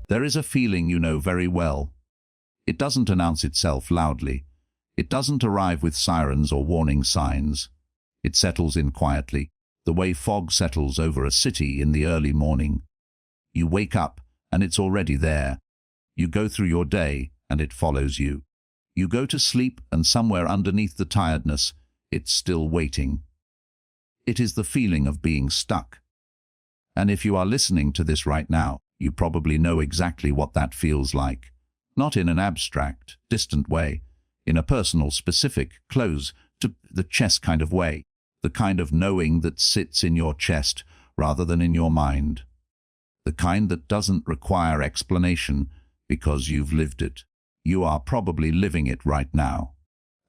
There is a feeling you know very well. It doesn't announce itself loudly. It doesn't arrive with sirens or warning signs. It settles in quietly, the way fog settles over a city in the early morning. You wake up, and it's already there. You go through your day, and it follows you. You go to sleep, and somewhere underneath the tiredness, it's still waiting. It is the feeling of being stuck. And if you are listening to this right now, you probably know exactly what that feels like. Not in an abstract, distant way, in a personal, specific, close to the chest kind of way, the kind of knowing that sits in your chest rather than in your mind, the kind that doesn't require explanation because you've lived it. You are probably living it right now.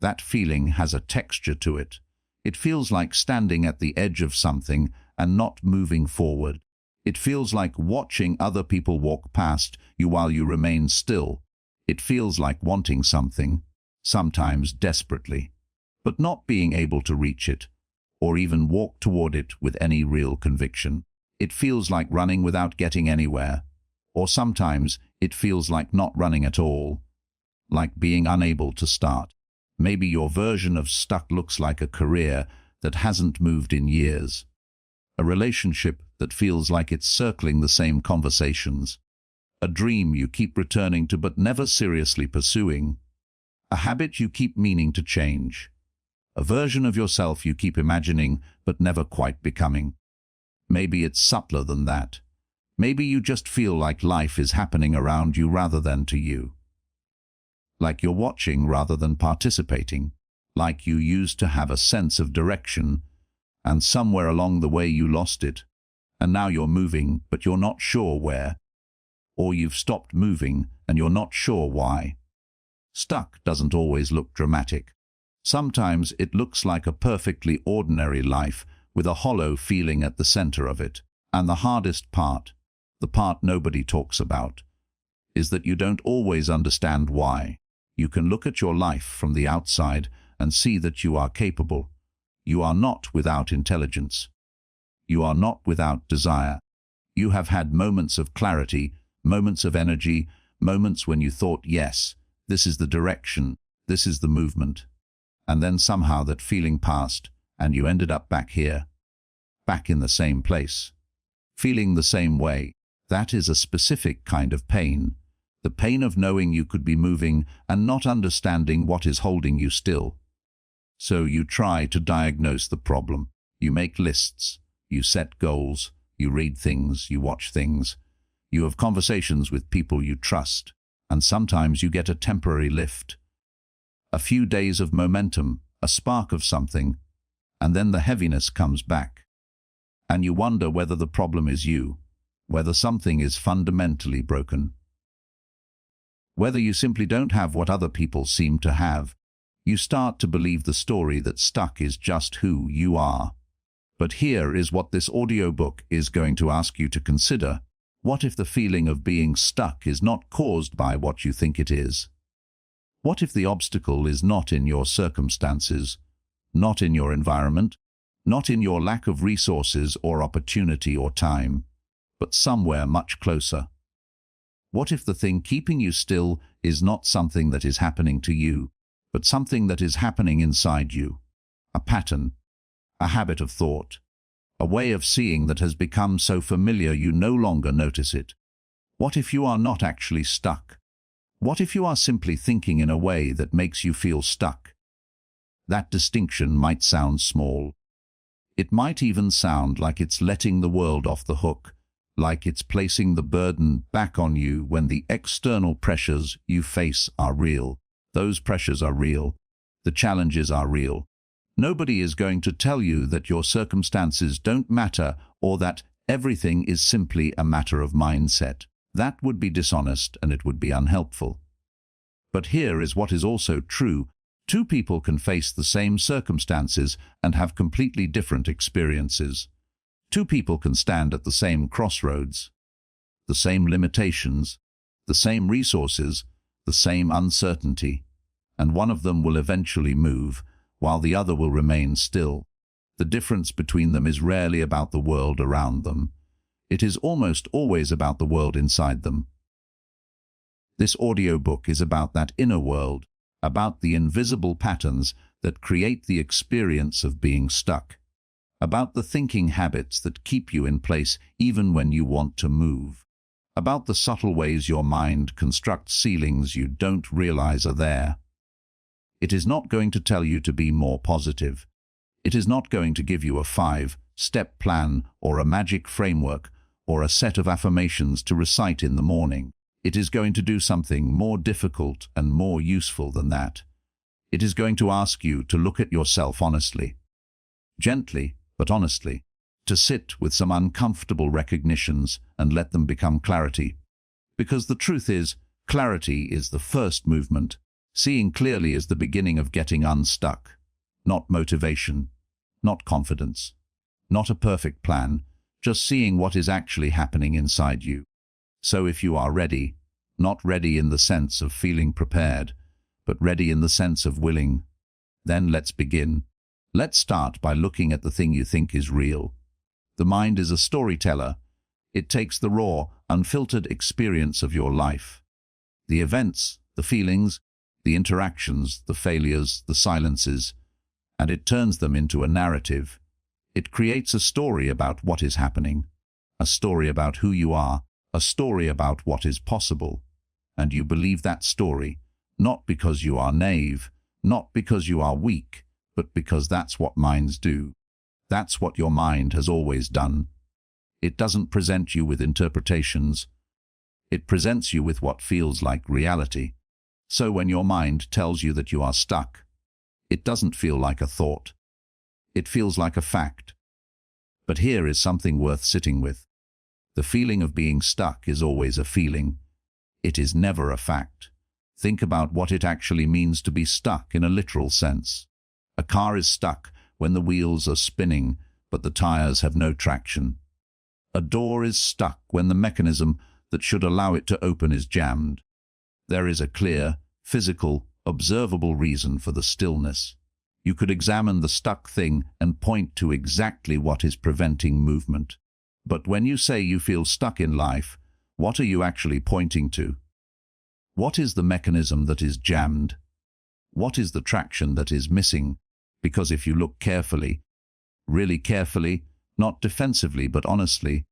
That feeling has a texture to it. It feels like standing at the edge of something and not moving forward. It feels like watching other people walk past you while you remain still. It feels like wanting something, sometimes desperately, but not being able to reach it, or even walk toward it with any real conviction. It feels like running without getting anywhere, or sometimes it feels like not running at all, like being unable to start. Maybe your version of stuck looks like a career that hasn't moved in years, a relationship that feels like it's circling the same conversations, a dream you keep returning to but never seriously pursuing, a habit you keep meaning to change, a version of yourself you keep imagining but never quite becoming. Maybe it's subtler than that. Maybe you just feel like life is happening around you rather than to you. Like you're watching rather than participating, like you used to have a sense of direction, and somewhere along the way you lost it, and now you're moving but you're not sure where, or you've stopped moving and you're not sure why. Stuck doesn't always look dramatic. Sometimes it looks like a perfectly ordinary life with a hollow feeling at the center of it. And the hardest part, the part nobody talks about, is that you don't always understand why. You can look at your life from the outside and see that you are capable. You are not without intelligence. You are not without desire. You have had moments of clarity, moments of energy, moments when you thought, yes, this is the direction, this is the movement. And then somehow that feeling passed, and you ended up back here, back in the same place, feeling the same way. That is a specific kind of pain. The pain of knowing you could be moving and not understanding what is holding you still. So you try to diagnose the problem. You make lists. You set goals. You read things. You watch things. You have conversations with people you trust. And sometimes you get a temporary lift. A few days of momentum, a spark of something, and then the heaviness comes back. And you wonder whether the problem is you, whether something is fundamentally broken. Whether you simply don't have what other people seem to have. You start to believe the story that stuck is just who you are. But here is what this audiobook is going to ask you to consider. What if the feeling of being stuck is not caused by what you think it is? What if the obstacle is not in your circumstances, not in your environment, not in your lack of resources or opportunity or time, but somewhere much closer? What if the thing keeping you still is not something that is happening to you, but something that is happening inside you? A pattern, a habit of thought, a way of seeing that has become so familiar you no longer notice it. What if you are not actually stuck? What if you are simply thinking in a way that makes you feel stuck? That distinction might sound small. It might even sound like it's letting the world off the hook, like it's placing the burden back on you when the external pressures you face are real. Those pressures are real. The challenges are real. Nobody is going to tell you that your circumstances don't matter or that everything is simply a matter of mindset. That would be dishonest and it would be unhelpful. But here is what is also true. Two people can face the same circumstances and have completely different experiences. Two people can stand at the same crossroads, the same limitations, the same resources, the same uncertainty, and one of them will eventually move, while the other will remain still. The difference between them is rarely about the world around them. It is almost always about the world inside them. This audiobook is about that inner world, about the invisible patterns that create the experience of being stuck, about the thinking habits that keep you in place even when you want to move, about the subtle ways your mind constructs ceilings you don't realize are there. It is not going to tell you to be more positive. It is not going to give you a 5-step plan or a magic framework or a set of affirmations to recite in the morning. It is going to do something more difficult and more useful than that. It is going to ask you to look at yourself honestly, gently but honestly, to sit with some uncomfortable recognitions and let them become clarity. Because the truth is, clarity is the first movement. Seeing clearly is the beginning of getting unstuck. Not motivation, not confidence, not a perfect plan, just seeing what is actually happening inside you. So if you are ready, not ready in the sense of feeling prepared, but ready in the sense of willing, then let's begin. Let's start by looking at the thing you think is real. The mind is a storyteller. It takes the raw, unfiltered experience of your life. The events, the feelings, the interactions, the failures, the silences, and it turns them into a narrative. It creates a story about what is happening, a story about who you are, a story about what is possible. And you believe that story, not because you are naive, not because you are weak, but because that's what minds do. That's what your mind has always done. It doesn't present you with interpretations. It presents you with what feels like reality. So when your mind tells you that you are stuck, it doesn't feel like a thought. It feels like a fact. But here is something worth sitting with. The feeling of being stuck is always a feeling. It is never a fact. Think about what it actually means to be stuck in a literal sense. A car is stuck when the wheels are spinning, but the tires have no traction. A door is stuck when the mechanism that should allow it to open is jammed. There is a clear, physical, observable reason for the stillness. You could examine the stuck thing and point to exactly what is preventing movement. But when you say you feel stuck in life, what are you actually pointing to? What is the mechanism that is jammed? What is the traction that is missing? Because if you look carefully, really carefully, not defensively but honestly,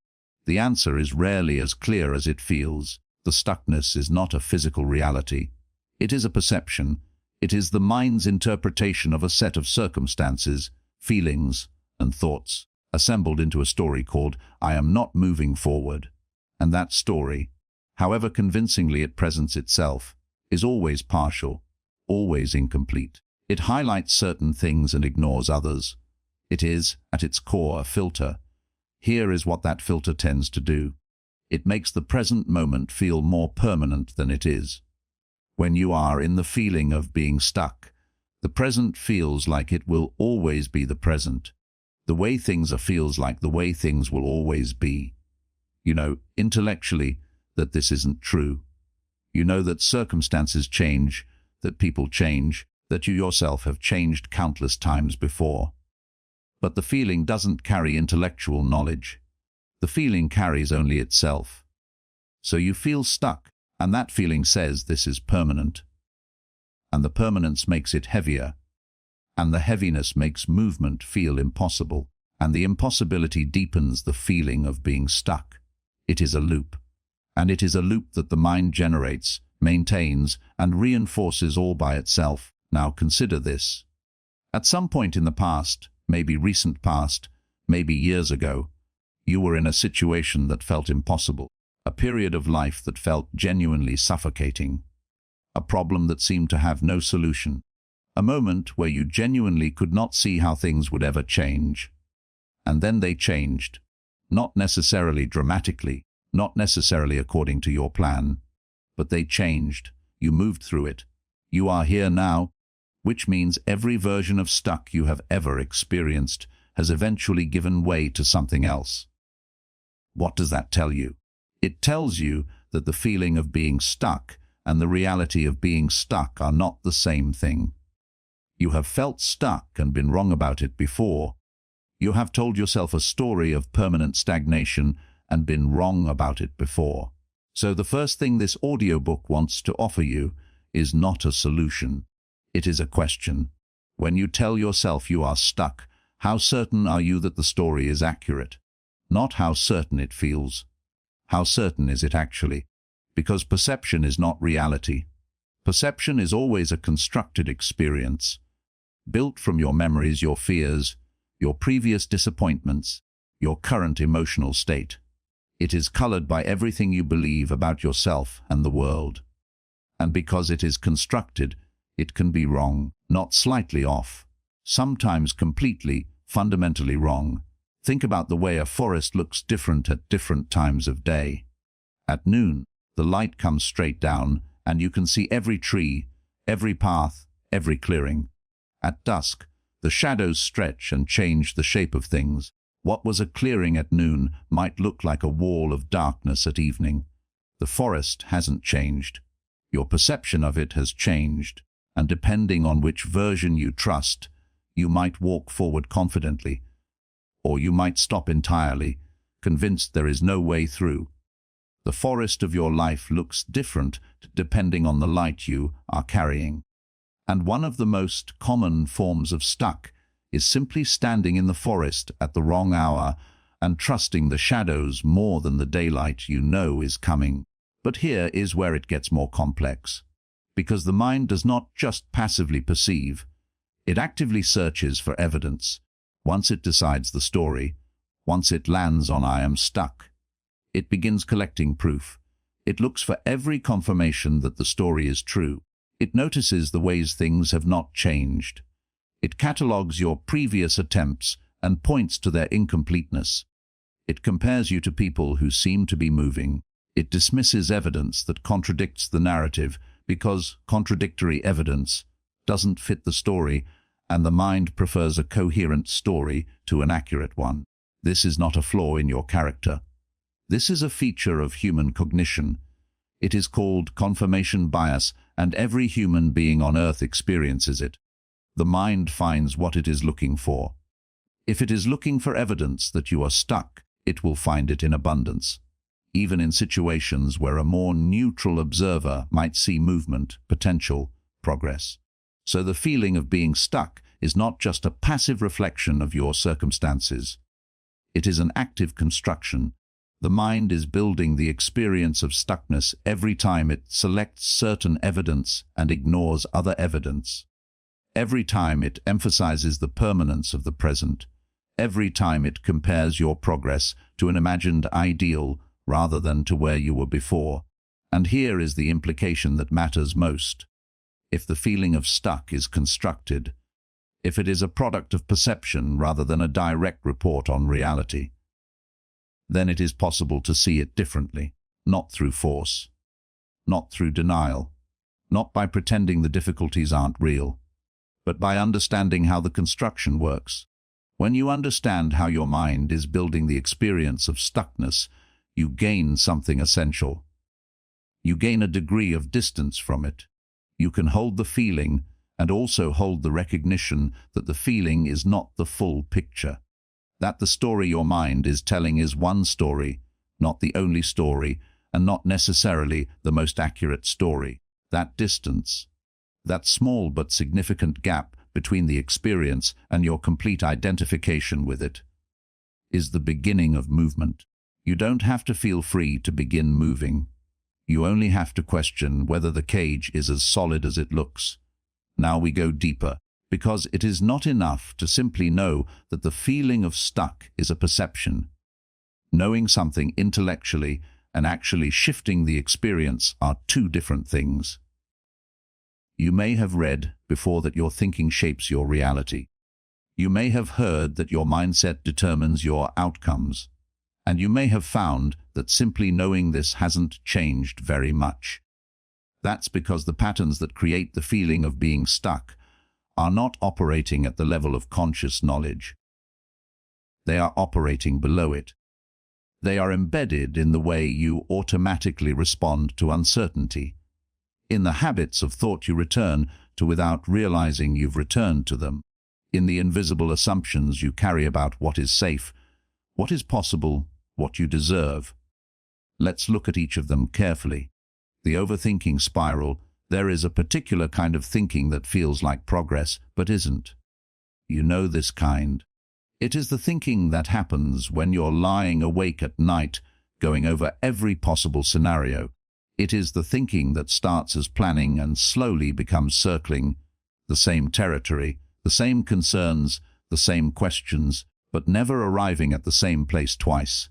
the answer is rarely as clear as it feels. The stuckness is not a physical reality. It is a perception. It is the mind's interpretation of a set of circumstances, feelings, and thoughts, assembled into a story called "I am not moving forward." And that story, however convincingly it presents itself, is always partial, always incomplete. It highlights certain things and ignores others. It is, at its core, a filter. Here is what that filter tends to do. It makes the present moment feel more permanent than it is. When you are in the feeling of being stuck, the present feels like it will always be the present. The way things are feels like the way things will always be. You know, intellectually, that this isn't true. You know that circumstances change, that people change, that you yourself have changed countless times before. But the feeling doesn't carry intellectual knowledge. The feeling carries only itself. So you feel stuck, and that feeling says this is permanent. And the permanence makes it heavier. And the heaviness makes movement feel impossible. And the impossibility deepens the feeling of being stuck. It is a loop. And it is a loop that the mind generates, maintains, and reinforces all by itself. Now consider this. At some point in the past, maybe recent past, maybe years ago, you were in a situation that felt impossible, a period of life that felt genuinely suffocating, a problem that seemed to have no solution, a moment where you genuinely could not see how things would ever change. And then they changed, not necessarily dramatically, not necessarily according to your plan, but they changed. You moved through it. You are here now, which means every version of stuck you have ever experienced has eventually given way to something else. What does that tell you? It tells you that the feeling of being stuck and the reality of being stuck are not the same thing. You have felt stuck and been wrong about it before. You have told yourself a story of permanent stagnation and been wrong about it before. So the first thing this audiobook wants to offer you is not a solution. It is a question. When you tell yourself you are stuck, how certain are you that the story is accurate? Not how certain it feels. How certain is it actually? Because perception is not reality. Perception is always a constructed experience, built from your memories, your fears, your previous disappointments, your current emotional state. It is colored by everything you believe about yourself and the world. And because it is constructed, it can be wrong, not slightly off, sometimes completely, fundamentally wrong. Think about the way a forest looks different at different times of day. At noon, the light comes straight down, and you can see every tree, every path, every clearing. At dusk, the shadows stretch and change the shape of things. What was a clearing at noon might look like a wall of darkness at evening. The forest hasn't changed. Your perception of it has changed, and depending on which version you trust, you might walk forward confidently, or you might stop entirely, convinced there is no way through. The forest of your life looks different depending on the light you are carrying. And one of the most common forms of stuck is simply standing in the forest at the wrong hour and trusting the shadows more than the daylight you know is coming. But here is where it gets more complex. Because the mind does not just passively perceive, it actively searches for evidence. Once it decides the story, once it lands on "I am stuck," it begins collecting proof. It looks for every confirmation that the story is true. It notices the ways things have not changed. It catalogues your previous attempts and points to their incompleteness. It compares you to people who seem to be moving. It dismisses evidence that contradicts the narrative because contradictory evidence doesn't fit the story, and the mind prefers a coherent story to an accurate one. This is not a flaw in your character. This is a feature of human cognition. It is called confirmation bias, and every human being on Earth experiences it. The mind finds what it is looking for. If it is looking for evidence that you are stuck, it will find it in abundance, even in situations where a more neutral observer might see movement, potential, progress. So the feeling of being stuck is not just a passive reflection of your circumstances. It is an active construction. The mind is building the experience of stuckness every time it selects certain evidence and ignores other evidence. Every time it emphasizes the permanence of the present. Every time it compares your progress to an imagined ideal rather than to where you were before. And here is the implication that matters most. If the feeling of stuck is constructed, if it is a product of perception rather than a direct report on reality, then it is possible to see it differently, not through force, not through denial, not by pretending the difficulties aren't real, but by understanding how the construction works. When you understand how your mind is building the experience of stuckness, you gain something essential. You gain a degree of distance from it. You can hold the feeling and also hold the recognition that the feeling is not the full picture. That the story your mind is telling is one story, not the only story, and not necessarily the most accurate story. That distance, that small but significant gap between the experience and your complete identification with it, is the beginning of movement. You don't have to feel free to begin moving. You only have to question whether the cage is as solid as it looks. Now we go deeper, because it is not enough to simply know that the feeling of stuck is a perception. Knowing something intellectually and actually shifting the experience are two different things. You may have read before that your thinking shapes your reality. You may have heard that your mindset determines your outcomes. And you may have found that simply knowing this hasn't changed very much. That's because the patterns that create the feeling of being stuck are not operating at the level of conscious knowledge. They are operating below it. They are embedded in the way you automatically respond to uncertainty, in the habits of thought you return to without realizing you've returned to them, in the invisible assumptions you carry about what is safe, what is possible, what you deserve. Let's look at each of them carefully. The overthinking spiral. There is a particular kind of thinking that feels like progress, but isn't. You know this kind. It is the thinking that happens when you're lying awake at night, going over every possible scenario. It is the thinking that starts as planning and slowly becomes circling the same territory, the same concerns, the same questions, but never arriving at the same place twice.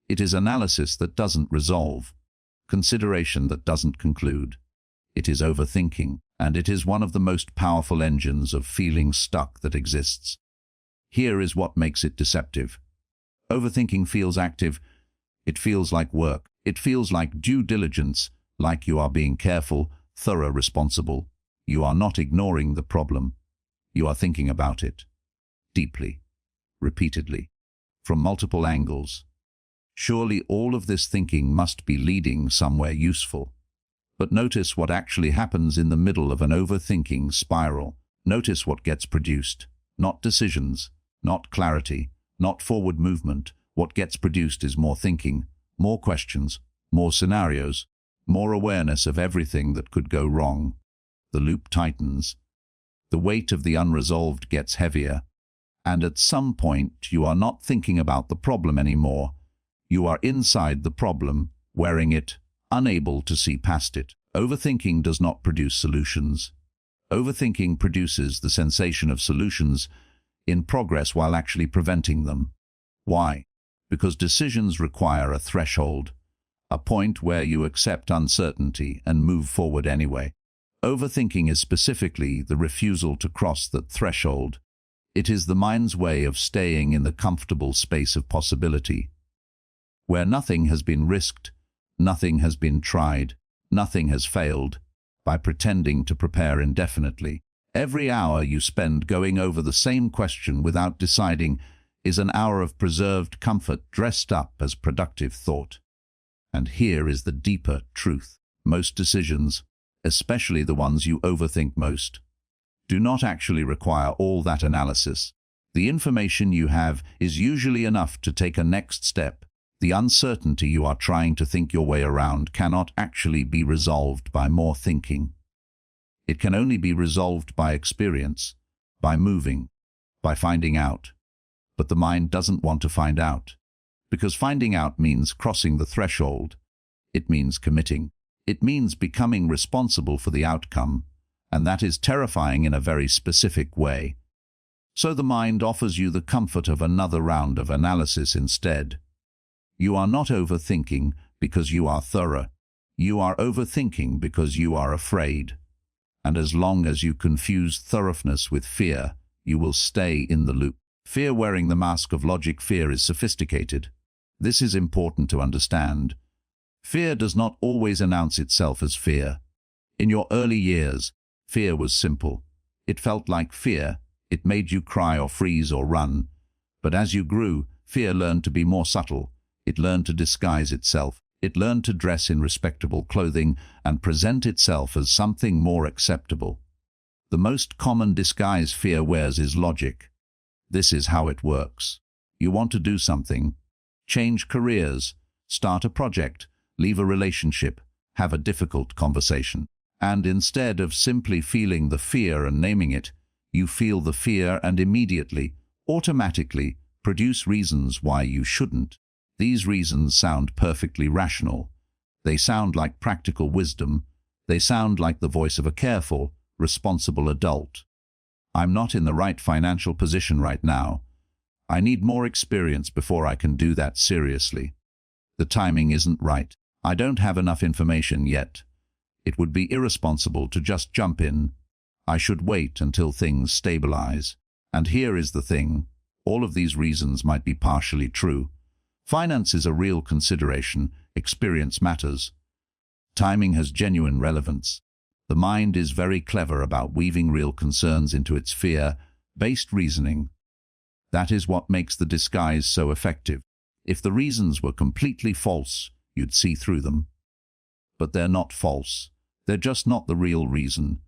It is analysis that doesn't resolve, consideration that doesn't conclude. It is overthinking, and it is one of the most powerful engines of feeling stuck that exists. Here is what makes it deceptive. Overthinking feels active. It feels like work. It feels like due diligence, like you are being careful, thorough, responsible. You are not ignoring the problem. You are thinking about it. Deeply. Repeatedly. From multiple angles. Surely all of this thinking must be leading somewhere useful. But notice what actually happens in the middle of an overthinking spiral. Notice what gets produced. Not decisions, not clarity, not forward movement. What gets produced is more thinking, more questions, more scenarios, more awareness of everything that could go wrong. The loop tightens. The weight of the unresolved gets heavier. And at some point, you are not thinking about the problem anymore. You are inside the problem, wearing it, unable to see past it. Overthinking does not produce solutions. Overthinking produces the sensation of solutions in progress while actually preventing them. Why? Because decisions require a threshold, a point where you accept uncertainty and move forward anyway. Overthinking is specifically the refusal to cross that threshold. It is the mind's way of staying in the comfortable space of possibility, where nothing has been risked, nothing has been tried, nothing has failed, by pretending to prepare indefinitely. Every hour you spend going over the same question without deciding is an hour of preserved comfort dressed up as productive thought. And here is the deeper truth. Most decisions, especially the ones you overthink most, do not actually require all that analysis. The information you have is usually enough to take a next step. The uncertainty you are trying to think your way around cannot actually be resolved by more thinking. It can only be resolved by experience, by moving, by finding out. But the mind doesn't want to find out, because finding out means crossing the threshold. It means committing. It means becoming responsible for the outcome, and that is terrifying in a very specific way. So the mind offers you the comfort of another round of analysis instead. You are not overthinking because you are thorough. You are overthinking because you are afraid. And as long as you confuse thoroughness with fear, you will stay in the loop. Fear wearing the mask of logic. Fear is sophisticated. This is important to understand. Fear does not always announce itself as fear. In your early years, fear was simple. It felt like fear. It made you cry or freeze or run. But as you grew, fear learned to be more subtle. It learned to disguise itself. It learned to dress in respectable clothing and present itself as something more acceptable. The most common disguise fear wears is logic. This is how it works. You want to do something, change careers, start a project, leave a relationship, have a difficult conversation. And instead of simply feeling the fear and naming it, you feel the fear and immediately, automatically, produce reasons why you shouldn't. These reasons sound perfectly rational. They sound like practical wisdom. They sound like the voice of a careful, responsible adult. I'm not in the right financial position right now. I need more experience before I can do that seriously. The timing isn't right. I don't have enough information yet. It would be irresponsible to just jump in. I should wait until things stabilize. And here is the thing. All of these reasons might be partially true. Finance is a real consideration. Experience matters. Timing has genuine relevance. The mind is very clever about weaving real concerns into its fear-based reasoning. That is what makes the disguise so effective. If the reasons were completely false, you'd see through them. But they're not false. They're just not the real reason.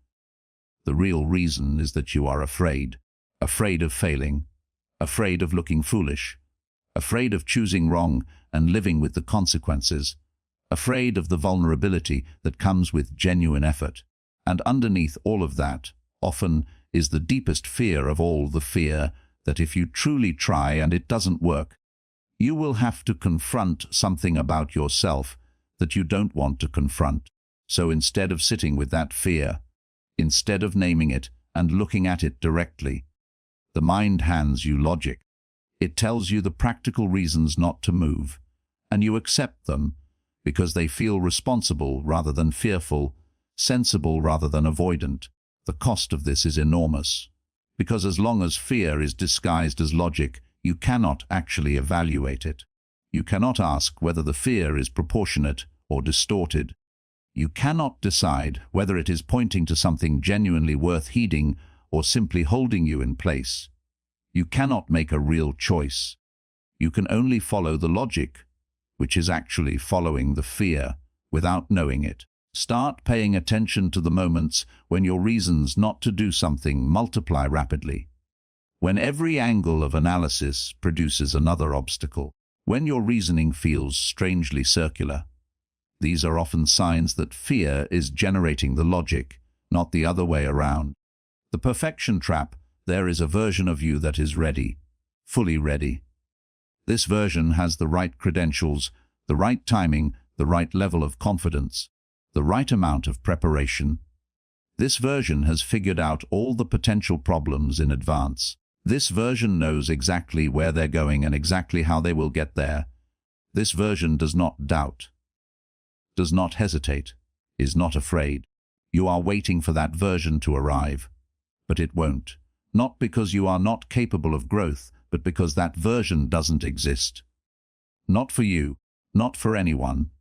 The real reason is that you are afraid. Afraid of failing. Afraid of looking foolish. Afraid of choosing wrong and living with the consequences. afraid of the vulnerability that comes with genuine effort. And underneath all of that, often, is the deepest fear of all, the fear that if you truly try and it doesn't work, you will have to confront something about yourself that you don't want to confront. So instead of sitting with that fear, instead of naming it and looking at it directly, the mind hands you logic. It tells you the practical reasons not to move, and you accept them because they feel responsible rather than fearful, sensible rather than avoidant. The cost of this is enormous, because as long as fear is disguised as logic, you cannot actually evaluate it. You cannot ask whether the fear is proportionate or distorted. You cannot decide whether it is pointing to something genuinely worth heeding or simply holding you in place. You cannot make a real choice. You can only follow the logic, which is actually following the fear without knowing it. Start paying attention to the moments when your reasons not to do something multiply rapidly. When every angle of analysis produces another obstacle. When your reasoning feels strangely circular. These are often signs that fear is generating the logic, not the other way around. The perfection trap. There is a version of you that is ready, fully ready. This version has the right credentials, the right timing, the right level of confidence, the right amount of preparation. This version has figured out all the potential problems in advance. This version knows exactly where they're going and exactly how they will get there. This version does not doubt, does not hesitate, is not afraid. You are waiting for that version to arrive, but it won't. Not because you are not capable of growth, but because that version doesn't exist. Not for you, not for anyone.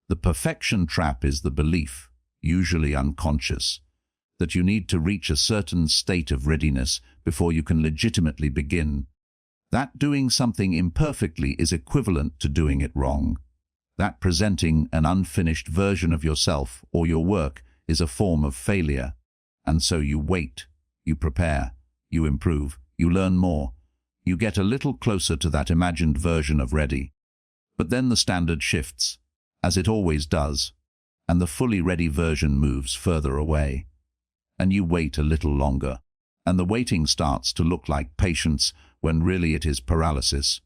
The perfection trap is the belief, usually unconscious, that you need to reach a certain state of readiness before you can legitimately begin. That doing something imperfectly is equivalent to doing it wrong. That presenting an unfinished version of yourself or your work is a form of failure. And so you wait, you prepare, you improve, you learn more, you get a little closer to that imagined version of ready. But then the standard shifts, as it always does, and the fully ready version moves further away. And you wait a little longer, and the waiting starts to look like patience when really it is paralysis.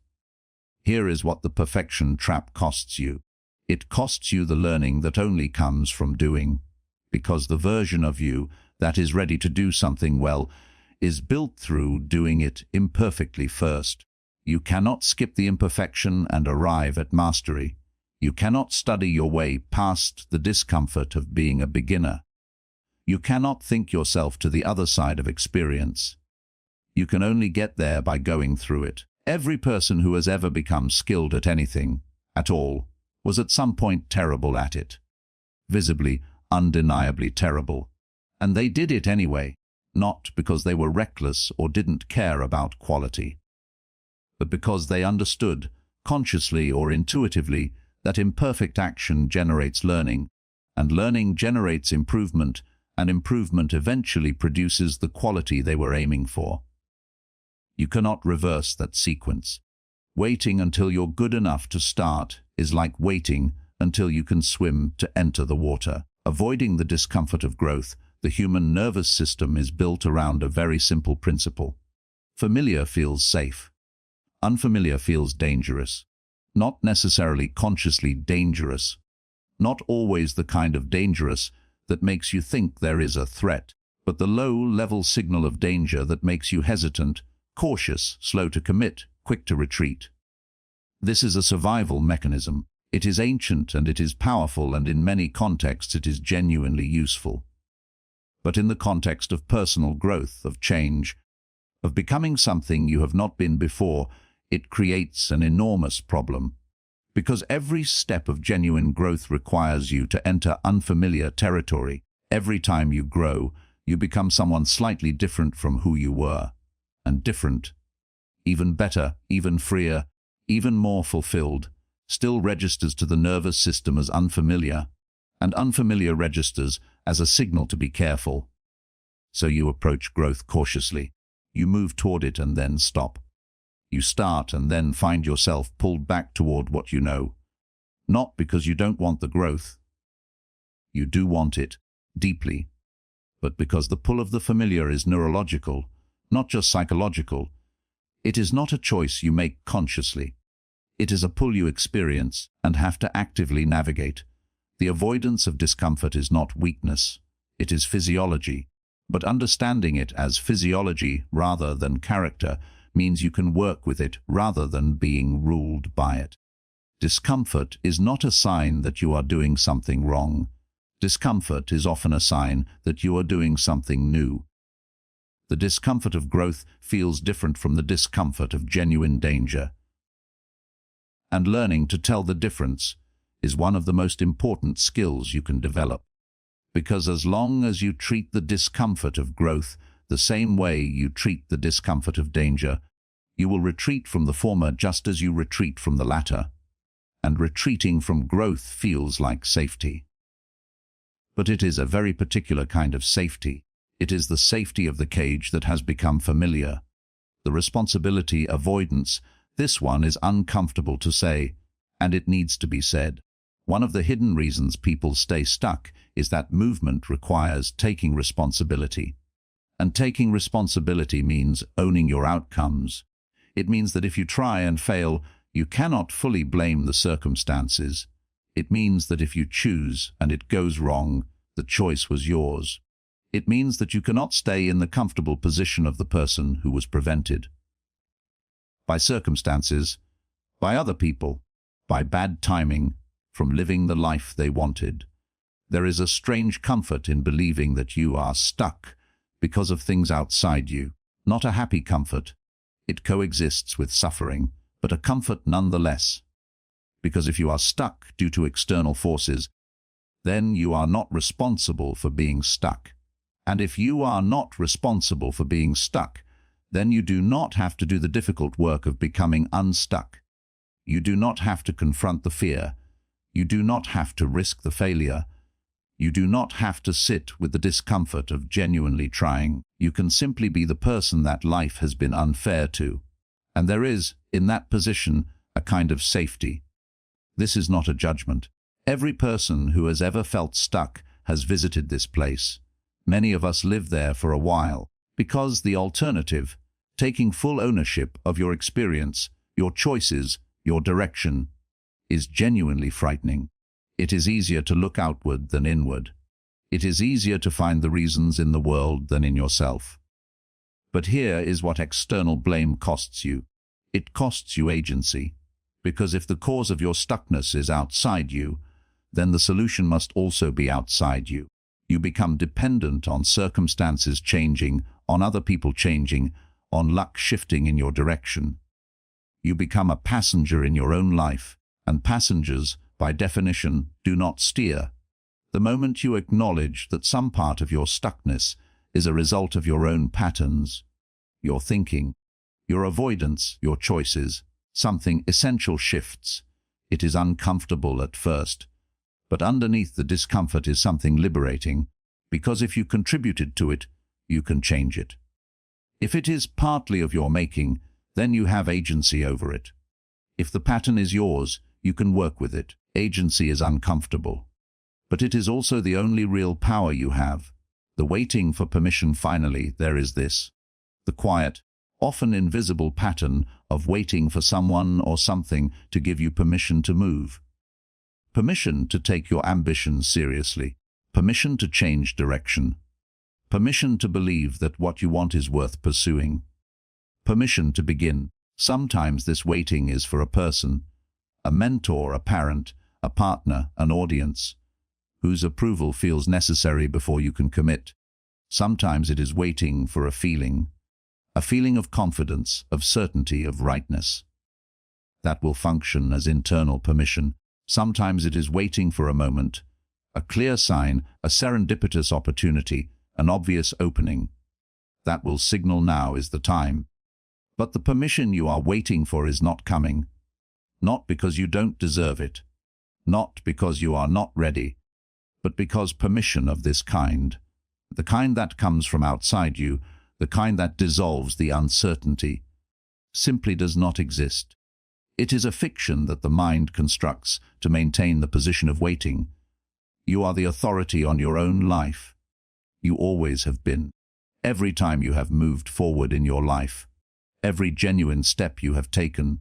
Here is what the perfection trap costs you. It costs you the learning that only comes from doing, because the version of you that is ready to do something well is built through doing it imperfectly first. You cannot skip the imperfection and arrive at mastery. You cannot study your way past the discomfort of being a beginner. You cannot think yourself to the other side of experience. You can only get there by going through it. Every person who has ever become skilled at anything, at all, was at some point terrible at it. Visibly, undeniably terrible. And they did it anyway, not because they were reckless or didn't care about quality, but because they understood, consciously or intuitively, that imperfect action generates learning, and learning generates improvement, and improvement eventually produces the quality they were aiming for. You cannot reverse that sequence. Waiting until you're good enough to start is like waiting until you can swim to enter the water. Avoiding the discomfort of growth, the human nervous system is built around a very simple principle. Familiar feels safe. Unfamiliar feels dangerous. Not necessarily consciously dangerous. Not always the kind of dangerous that makes you think there is a threat, but the low-level signal of danger that makes you hesitant, cautious, slow to commit, quick to retreat. This is a survival mechanism. It is ancient and it is powerful, and in many contexts it is genuinely useful. But in the context of personal growth, of change, of becoming something you have not been before, it creates an enormous problem. Because every step of genuine growth requires you to enter unfamiliar territory. Every time you grow, you become someone slightly different from who you were. And different, even better, even freer, even more fulfilled, still registers to the nervous system as unfamiliar, and unfamiliar registers as a signal to be careful. So you approach growth cautiously. You move toward it and then stop. You start and then find yourself pulled back toward what you know. Not because you don't want the growth. You do want it, deeply. But because the pull of the familiar is neurological, not just psychological. It is not a choice you make consciously. It is a pull you experience and have to actively navigate. The avoidance of discomfort is not weakness. It is physiology. But understanding it as physiology rather than character means you can work with it rather than being ruled by it. Discomfort is not a sign that you are doing something wrong. Discomfort is often a sign that you are doing something new. The discomfort of growth feels different from the discomfort of genuine danger. And learning to tell the difference is one of the most important skills you can develop. Because as long as you treat the discomfort of growth the same way you treat the discomfort of danger, you will retreat from the former just as you retreat from the latter. And retreating from growth feels like safety. But it is a very particular kind of safety. It is the safety of the cage that has become familiar. The responsibility avoidance, this one is uncomfortable to say, and it needs to be said. One of the hidden reasons people stay stuck is that movement requires taking responsibility. And taking responsibility means owning your outcomes. It means that if you try and fail, you cannot fully blame the circumstances. It means that if you choose and it goes wrong, the choice was yours. It means that you cannot stay in the comfortable position of the person who was prevented. By circumstances, by other people, by bad timing, from living the life they wanted. There is a strange comfort in believing that you are stuck because of things outside you. Not a happy comfort. It coexists with suffering, but a comfort nonetheless. Because if you are stuck due to external forces, then you are not responsible for being stuck. And if you are not responsible for being stuck, then you do not have to do the difficult work of becoming unstuck. You do not have to confront the fear. You do not have to risk the failure. You do not have to sit with the discomfort of genuinely trying. You can simply be the person that life has been unfair to. And there is, in that position, a kind of safety. This is not a judgment. Every person who has ever felt stuck has visited this place. Many of us live there for a while, because the alternative, taking full ownership of your experience, your choices, your direction, is genuinely frightening. It is easier to look outward than inward. It is easier to find the reasons in the world than in yourself. But here is what external blame costs you. It costs you agency. Because if the cause of your stuckness is outside you, then the solution must also be outside you. You become dependent on circumstances changing, on other people changing, on luck shifting in your direction. You become a passenger in your own life, and passengers, by definition, do not steer. The moment you acknowledge that some part of your stuckness is a result of your own patterns, your thinking, your avoidance, your choices, something essential shifts. It is uncomfortable at first, but underneath the discomfort is something liberating, because if you contributed to it, you can change it. If it is partly of your making, then you have agency over it. If the pattern is yours, you can work with it. Agency is uncomfortable, but it is also the only real power you have. The waiting for permission. Finally, there is this, the quiet, often invisible pattern of waiting for someone or something to give you permission to move. Permission to take your ambitions seriously. Permission to change direction. Permission to believe that what you want is worth pursuing. Permission to begin. Sometimes this waiting is for a person, a mentor, a parent, a partner, an audience, whose approval feels necessary before you can commit. Sometimes it is waiting for a feeling of confidence, of certainty, of rightness. That will function as internal permission. Sometimes it is waiting for a moment, a clear sign, a serendipitous opportunity, an obvious opening. That will signal now is the time. But the permission you are waiting for is not coming. Not because you don't deserve it, not because you are not ready, but because permission of this kind, the kind that comes from outside you, the kind that dissolves the uncertainty, simply does not exist. It is a fiction that the mind constructs to maintain the position of waiting. You are the authority on your own life. You always have been. Every time you have moved forward in your life, every genuine step you have taken,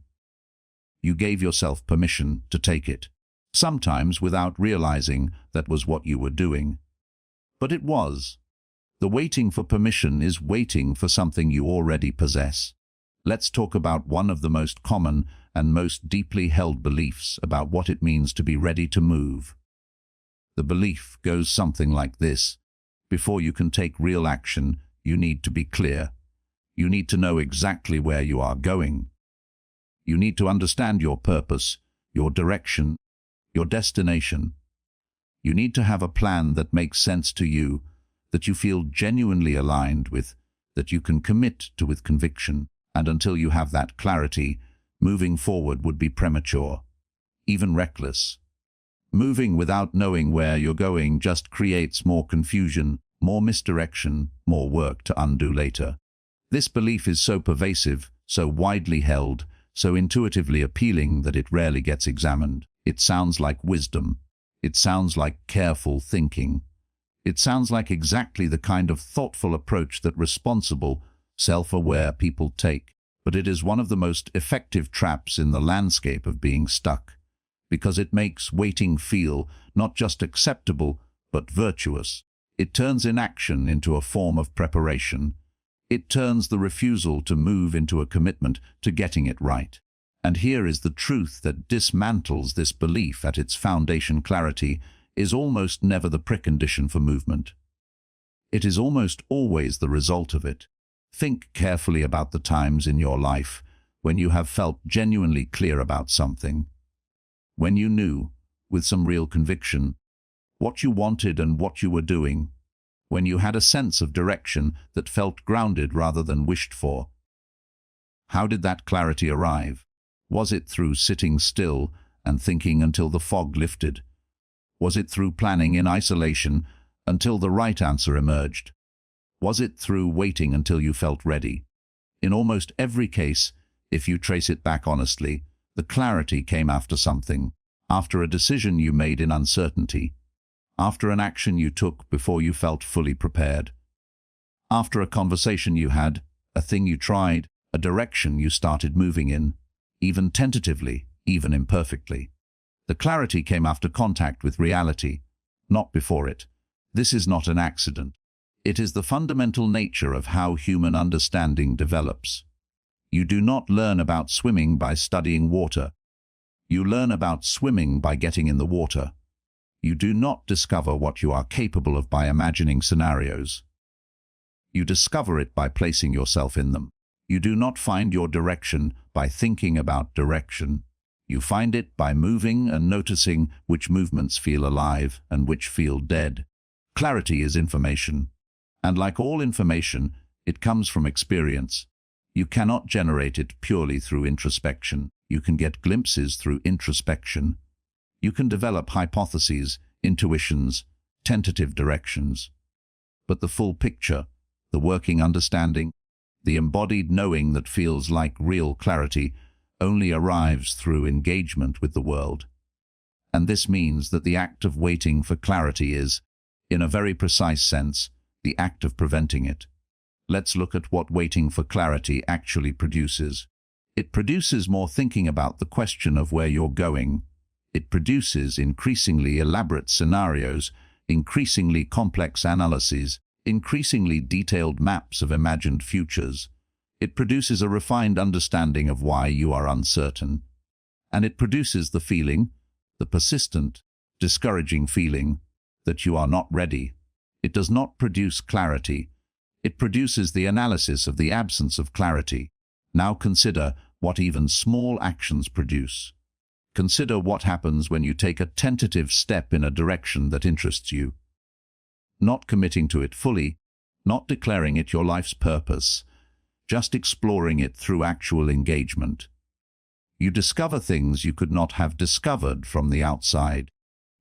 you gave yourself permission to take it, sometimes without realizing that was what you were doing. But it was. The waiting for permission is waiting for something you already possess. Let's talk about one of the most common and most deeply held beliefs about what it means to be ready to move. The belief goes something like this: before you can take real action, you need to be clear. You need to know exactly where you are going. You need to understand your purpose, your direction, your destination. You need to have a plan that makes sense to you, that you feel genuinely aligned with, that you can commit to with conviction. And until you have that clarity, moving forward would be premature, even reckless. Moving without knowing where you're going just creates more confusion, more misdirection, more work to undo later. This belief is so pervasive, so widely held, so intuitively appealing that it rarely gets examined. It sounds like wisdom. It sounds like careful thinking. It sounds like exactly the kind of thoughtful approach that responsible, self-aware people take. But it is one of the most effective traps in the landscape of being stuck, because it makes waiting feel not just acceptable, but virtuous. It turns inaction into a form of preparation. It turns the refusal to move into a commitment to getting it right. And here is the truth that dismantles this belief at its foundation: clarity is almost never the precondition for movement. It is almost always the result of it. Think carefully about the times in your life when you have felt genuinely clear about something, when you knew, with some real conviction, what you wanted and what you were doing, when you had a sense of direction that felt grounded rather than wished for. How did that clarity arrive? Was it through sitting still and thinking until the fog lifted? Was it through planning in isolation until the right answer emerged? Was it through waiting until you felt ready? In almost every case, if you trace it back honestly, the clarity came after something, after a decision you made in uncertainty, after an action you took before you felt fully prepared, after a conversation you had, a thing you tried, a direction you started moving in, even tentatively, even imperfectly. The clarity came after contact with reality, not before it. This is not an accident. It is the fundamental nature of how human understanding develops. You do not learn about swimming by studying water. You learn about swimming by getting in the water. You do not discover what you are capable of by imagining scenarios. You discover it by placing yourself in them. You do not find your direction by thinking about direction. You find it by moving and noticing which movements feel alive and which feel dead. Clarity is information. And like all information, it comes from experience. You cannot generate it purely through introspection. You can get glimpses through introspection. You can develop hypotheses, intuitions, tentative directions. But the full picture, the working understanding, the embodied knowing that feels like real clarity, only arrives through engagement with the world. And this means that the act of waiting for clarity is, in a very precise sense, the act of preventing it. Let's look at what waiting for clarity actually produces. It produces more thinking about the question of where you're going. It produces increasingly elaborate scenarios, increasingly complex analyses, increasingly detailed maps of imagined futures. It produces a refined understanding of why you are uncertain. And it produces the feeling, the persistent, discouraging feeling, that you are not ready. It does not produce clarity. It produces the analysis of the absence of clarity. Now consider what even small actions produce. Consider what happens when you take a tentative step in a direction that interests you. Not committing to it fully, not declaring it your life's purpose, just exploring it through actual engagement. You discover things you could not have discovered from the outside.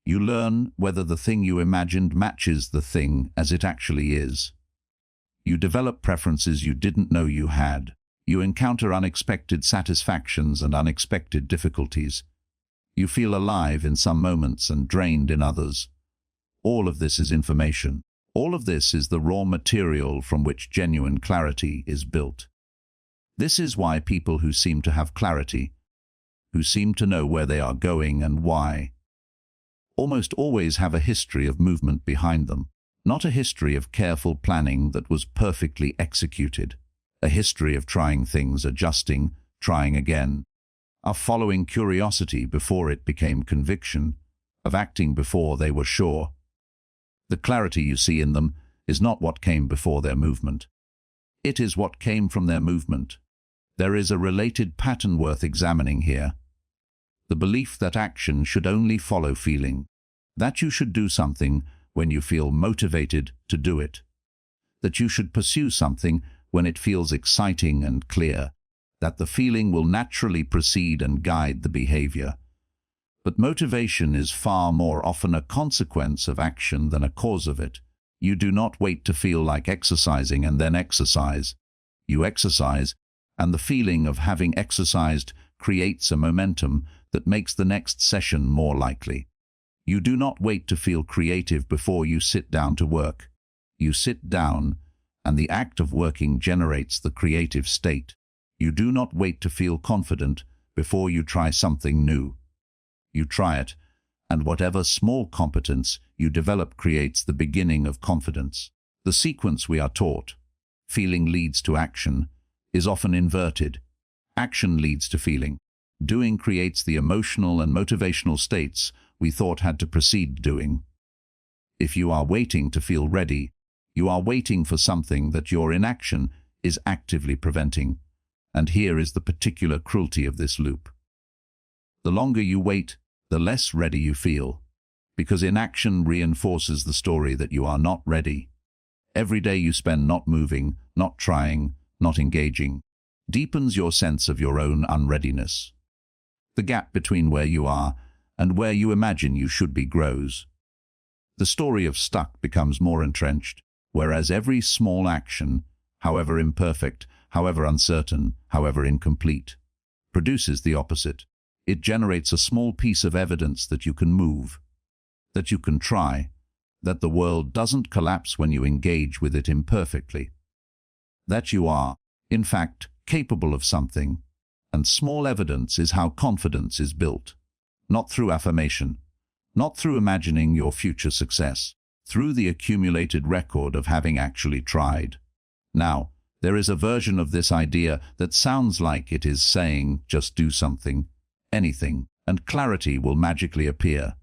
You learn whether the thing you imagined matches the thing as it actually is. You develop preferences you didn't know you had. You encounter unexpected satisfactions and unexpected difficulties. You feel alive in some moments and drained in others. All of this is information. All of this is the raw material from which genuine clarity is built. This is why people who seem to have clarity, who seem to know where they are going and why, almost always have a history of movement behind them, not a history of careful planning that was perfectly executed, a history of trying things, adjusting, trying again, of following curiosity before it became conviction, of acting before they were sure. The clarity you see in them is not what came before their movement. It is what came from their movement. There is a related pattern worth examining here. The belief that action should only follow feeling, that you should do something when you feel motivated to do it, that you should pursue something when it feels exciting and clear, that the feeling will naturally precede and guide the behavior. But motivation is far more often a consequence of action than a cause of it. You do not wait to feel like exercising and then exercise. You exercise, and the feeling of having exercised creates a momentum that makes the next session more likely. You do not wait to feel creative before you sit down to work. You sit down, and the act of working generates the creative state. You do not wait to feel confident before you try something new. You try it, and whatever small competence you develop creates the beginning of confidence. The sequence we are taught, feeling leads to action, is often inverted. Action leads to feeling. Doing creates the emotional and motivational states we thought had to precede doing. If you are waiting to feel ready, you are waiting for something that your inaction is actively preventing. And here is the particular cruelty of this loop. The longer you wait, the less ready you feel, because inaction reinforces the story that you are not ready. Every day you spend not moving, not trying, not engaging, deepens your sense of your own unreadiness. The gap between where you are and where you imagine you should be grows. The story of stuck becomes more entrenched, whereas every small action, however imperfect, however uncertain, however incomplete, produces the opposite. It generates a small piece of evidence that you can move, that you can try, that the world doesn't collapse when you engage with it imperfectly, that you are, in fact, capable of something. And small evidence is how confidence is built, not through affirmation, not through imagining your future success, through the accumulated record of having actually tried. Now, there is a version of this idea that sounds like it is saying, just do something, anything, and clarity will magically appear.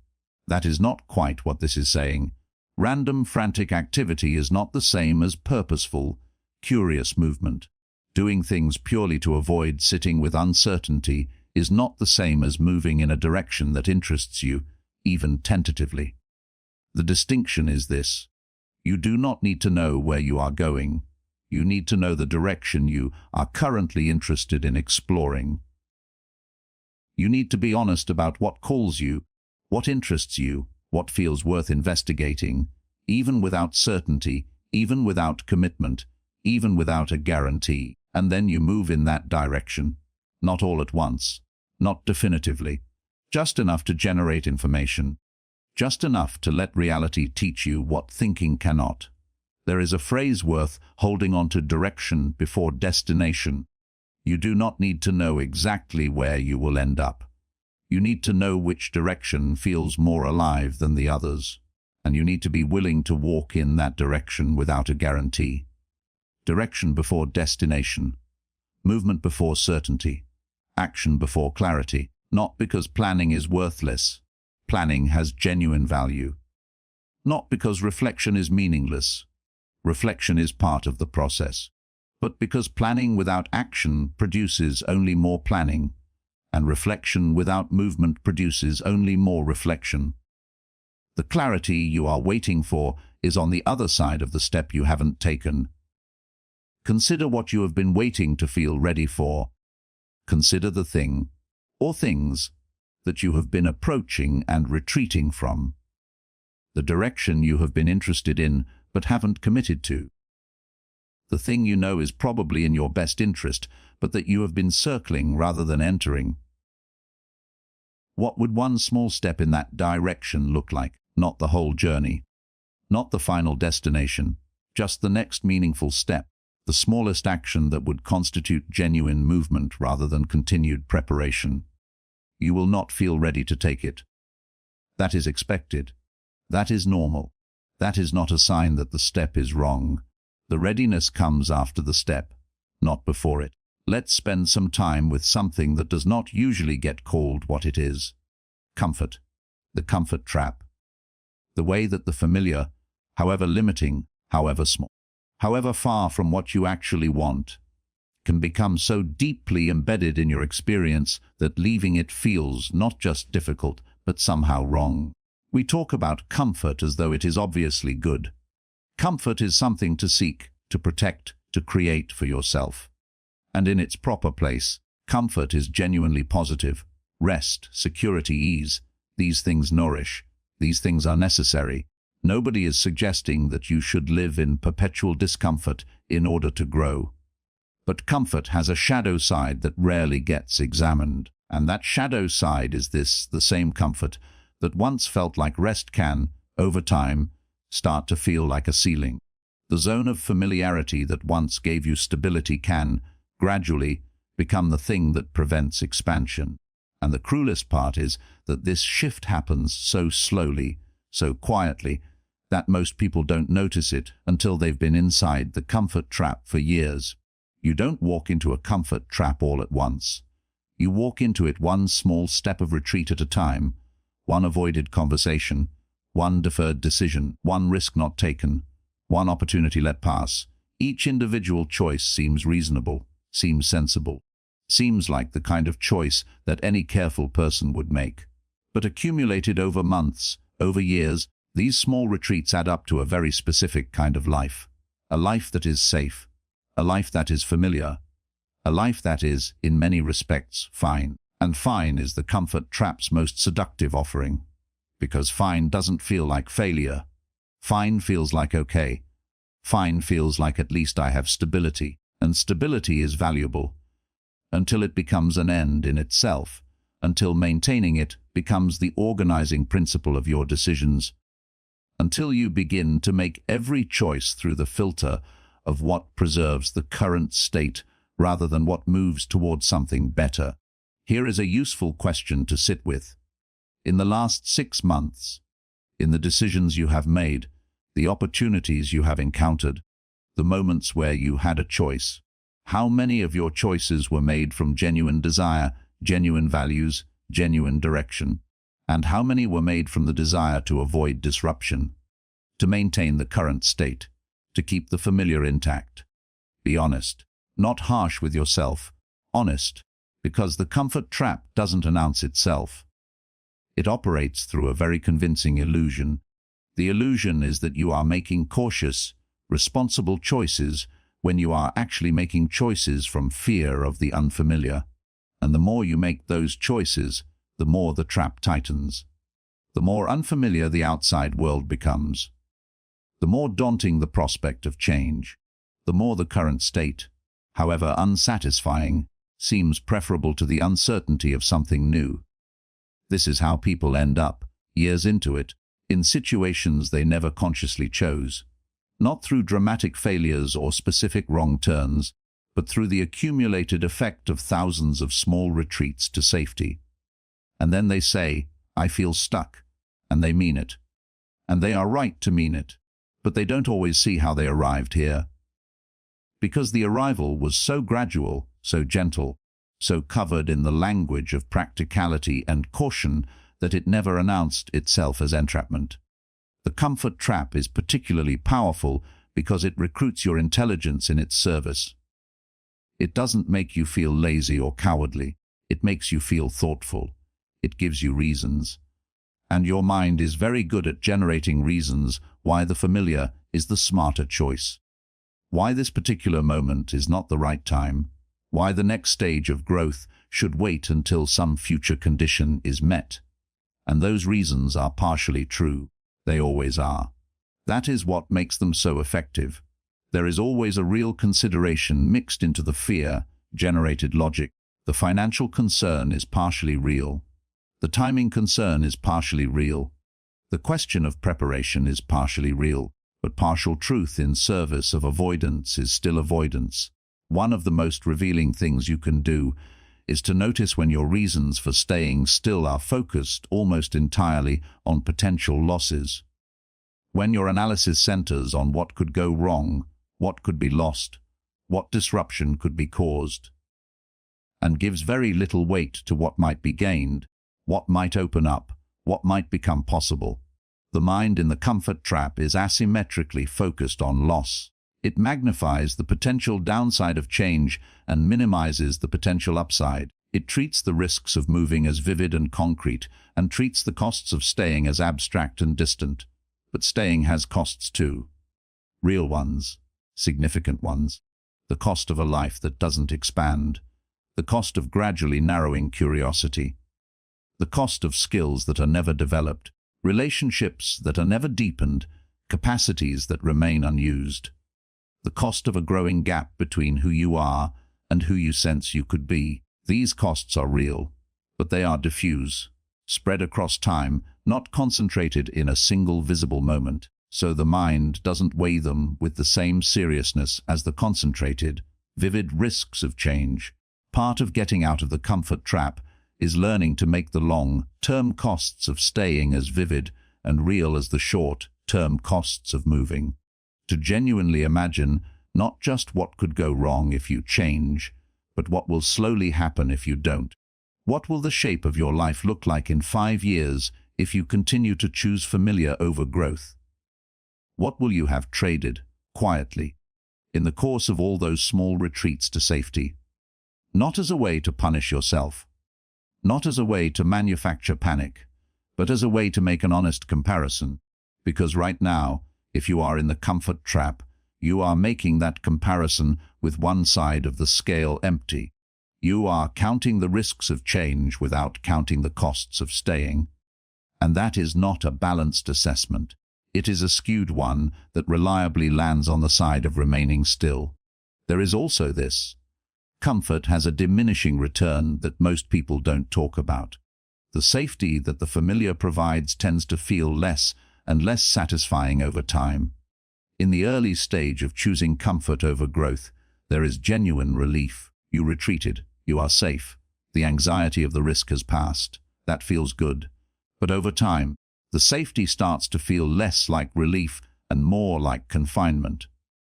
That is not quite what this is saying. Random, frantic activity is not the same as purposeful, curious movement. Doing things purely to avoid sitting with uncertainty is not the same as moving in a direction that interests you, even tentatively. The distinction is this: you do not need to know where you are going. You need to know the direction you are currently interested in exploring. You need to be honest about what calls you, what interests you, what feels worth investigating, even without certainty, even without commitment, even without a guarantee. And then you move in that direction, not all at once, not definitively, just enough to generate information, just enough to let reality teach you what thinking cannot. There is a phrase worth holding on to: direction before destination. You do not need to know exactly where you will end up. You need to know which direction feels more alive than the others, and you need to be willing to walk in that direction without a guarantee. Direction before destination, movement before certainty, action before clarity. Not because planning is worthless. Planning has genuine value. Not because reflection is meaningless. Reflection is part of the process. But because planning without action produces only more planning, and reflection without movement produces only more reflection. The clarity you are waiting for is on the other side of the step you haven't taken. Consider what you have been waiting to feel ready for. Consider the thing, or things, that you have been approaching and retreating from. The direction you have been interested in but haven't committed to. The thing you know is probably in your best interest, but that you have been circling rather than entering. What would one small step in that direction look like? Not the whole journey, not the final destination, just the next meaningful step, the smallest action that would constitute genuine movement rather than continued preparation. You will not feel ready to take it. That is expected. That is normal. That is not a sign that the step is wrong. The readiness comes after the step, not before it. Let's spend some time with something that does not usually get called what it is. Comfort. The comfort trap. The way that the familiar, however limiting, however small, however far from what you actually want, can become so deeply embedded in your experience that leaving it feels not just difficult, but somehow wrong. We talk about comfort as though it is obviously good. Comfort is something to seek, to protect, to create for yourself. And in its proper place, comfort is genuinely positive. Rest, security, ease, these things nourish. These things are necessary. Nobody is suggesting that you should live in perpetual discomfort in order to grow. But comfort has a shadow side that rarely gets examined. And that shadow side is the same comfort that once felt like rest can, over time, start to feel like a ceiling. The zone of familiarity that once gave you stability can, gradually, become the thing that prevents expansion. And the cruelest part is that this shift happens so slowly, so quietly, that most people don't notice it until they've been inside the comfort trap for years. You don't walk into a comfort trap all at once. You walk into it one small step of retreat at a time, one avoided conversation, one deferred decision, one risk not taken, one opportunity let pass. Each individual choice seems reasonable, seems sensible, seems like the kind of choice that any careful person would make. But accumulated over months, over years, these small retreats add up to a very specific kind of life. A life that is safe, a life that is familiar, a life that is, in many respects, fine. And fine is the comfort trap's most seductive offering. Because fine doesn't feel like failure. Fine feels like okay. Fine feels like at least I have stability. And stability is valuable. Until it becomes an end in itself. Until maintaining it becomes the organizing principle of your decisions. Until you begin to make every choice through the filter of what preserves the current state rather than what moves towards something better. Here is a useful question to sit with. In the last 6 months, in the decisions you have made, the opportunities you have encountered, the moments where you had a choice, how many of your choices were made from genuine desire, genuine values, genuine direction? And how many were made from the desire to avoid disruption, to maintain the current state, to keep the familiar intact? Be honest, not harsh with yourself, honest, because the comfort trap doesn't announce itself. It operates through a very convincing illusion. The illusion is that you are making cautious, responsible choices when you are actually making choices from fear of the unfamiliar. And the more you make those choices, the more the trap tightens. The more unfamiliar the outside world becomes. The more daunting the prospect of change. The more the current state, however unsatisfying, seems preferable to the uncertainty of something new. This is how people end up, years into it, in situations they never consciously chose. Not through dramatic failures or specific wrong turns, but through the accumulated effect of thousands of small retreats to safety. And then they say, I feel stuck, and they mean it. And they are right to mean it, but they don't always see how they arrived here. Because the arrival was so gradual, so gentle, so covered in the language of practicality and caution that it never announced itself as entrapment. The comfort trap is particularly powerful because it recruits your intelligence in its service. It doesn't make you feel lazy or cowardly. It makes you feel thoughtful. It gives you reasons. And your mind is very good at generating reasons why the familiar is the smarter choice. Why this particular moment is not the right time. Why the next stage of growth should wait until some future condition is met. And those reasons are partially true. They always are. That is what makes them so effective. There is always a real consideration mixed into the fear-generated logic. The financial concern is partially real. The timing concern is partially real. The question of preparation is partially real, but partial truth in service of avoidance is still avoidance. One of the most revealing things you can do is to notice when your reasons for staying still are focused almost entirely on potential losses. When your analysis centers on what could go wrong, what could be lost, what disruption could be caused, and gives very little weight to what might be gained, what might open up, what might become possible. The mind in the comfort trap is asymmetrically focused on loss. It magnifies the potential downside of change and minimizes the potential upside. It treats the risks of moving as vivid and concrete and treats the costs of staying as abstract and distant. But staying has costs too. Real ones, significant ones. The cost of a life that doesn't expand. The cost of gradually narrowing curiosity. The cost of skills that are never developed, relationships that are never deepened, capacities that remain unused. The cost of a growing gap between who you are and who you sense you could be. These costs are real, but they are diffuse, spread across time, not concentrated in a single visible moment, so the mind doesn't weigh them with the same seriousness as the concentrated, vivid risks of change. Part of getting out of the comfort trap is learning to make the long-term costs of staying as vivid and real as the short-term costs of moving. To genuinely imagine not just what could go wrong if you change, but what will slowly happen if you don't. What will the shape of your life look like in 5 years if you continue to choose familiar over growth? What will you have traded, quietly, in the course of all those small retreats to safety? Not as a way to punish yourself, not as a way to manufacture panic, but as a way to make an honest comparison. Because right now, if you are in the comfort trap, you are making that comparison with one side of the scale empty. You are counting the risks of change without counting the costs of staying. And that is not a balanced assessment. It is a skewed one that reliably lands on the side of remaining still. There is also this. Comfort has a diminishing return that most people don't talk about. The safety that the familiar provides tends to feel less and less satisfying over time. In the early stage of choosing comfort over growth, there is genuine relief. You retreated. You are safe. The anxiety of the risk has passed. That feels good. But over time, the safety starts to feel less like relief and more like confinement.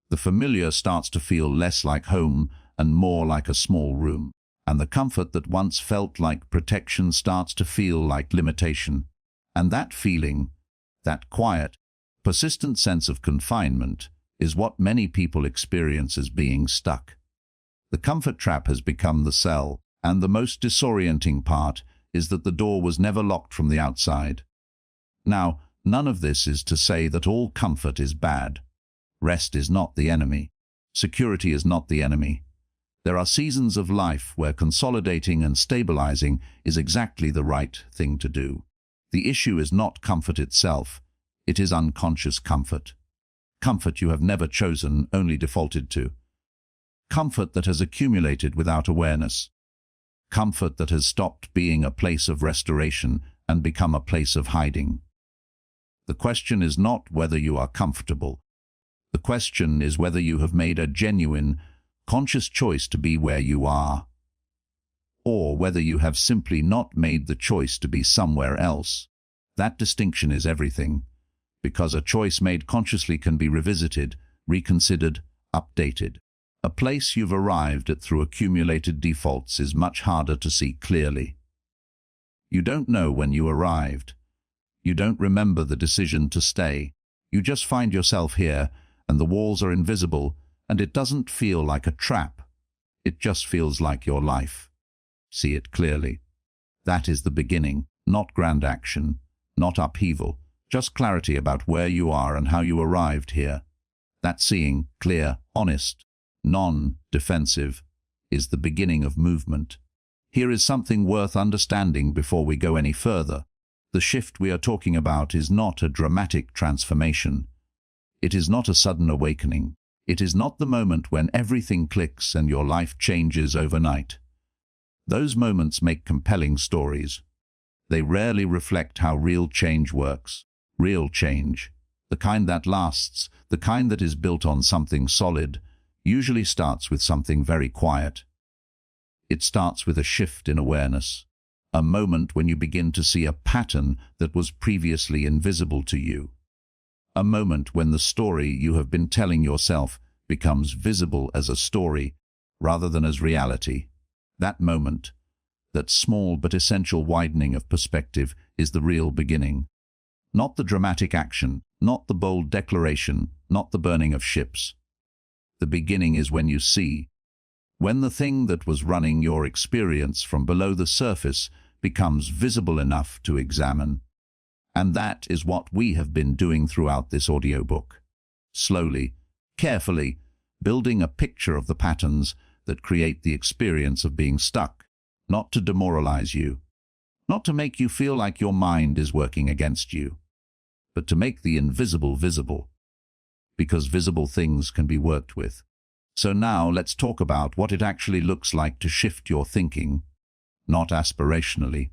The familiar starts to feel less like home and more like a small room. And the comfort that once felt like protection starts to feel like limitation. And that feeling, that quiet, persistent sense of confinement, is what many people experience as being stuck. The comfort trap has become the cell, and the most disorienting part is that the door was never locked from the outside. Now, none of this is to say that all comfort is bad. Rest is not the enemy. Security is not the enemy. There are seasons of life where consolidating and stabilizing is exactly the right thing to do. The issue is not comfort itself. It is unconscious comfort. Comfort you have never chosen, only defaulted to. Comfort that has accumulated without awareness. Comfort that has stopped being a place of restoration and become a place of hiding. The question is not whether you are comfortable. The question is whether you have made a genuine, conscious choice to be where you are, or whether you have simply not made the choice to be somewhere else. That distinction is everything, because a choice made consciously can be revisited, reconsidered, updated. A place you've arrived at through accumulated defaults is much harder to see clearly. You don't know when you arrived. You don't remember the decision to stay. You just find yourself here, and the walls are invisible, and it doesn't feel like a trap. It just feels like your life. See it clearly. That is the beginning, not grand action, not upheaval, just clarity about where you are and how you arrived here. That seeing, clear, honest, non-defensive, is the beginning of movement. Here is something worth understanding before we go any further. The shift we are talking about is not a dramatic transformation. It is not a sudden awakening. It is not the moment when everything clicks and your life changes overnight. Those moments make compelling stories. They rarely reflect how real change works. Real change, the kind that lasts, the kind that is built on something solid, usually starts with something very quiet. It starts with a shift in awareness, a moment when you begin to see a pattern that was previously invisible to you. A moment when the story you have been telling yourself becomes visible as a story rather than as reality. That moment, that small but essential widening of perspective, is the real beginning. Not the dramatic action, not the bold declaration, not the burning of ships. The beginning is when you see, when the thing that was running your experience from below the surface becomes visible enough to examine. And that is what we have been doing throughout this audiobook. Slowly, carefully, building a picture of the patterns that create the experience of being stuck, not to demoralize you, not to make you feel like your mind is working against you, but to make the invisible visible, because visible things can be worked with. So now let's talk about what it actually looks like to shift your thinking, not aspirationally,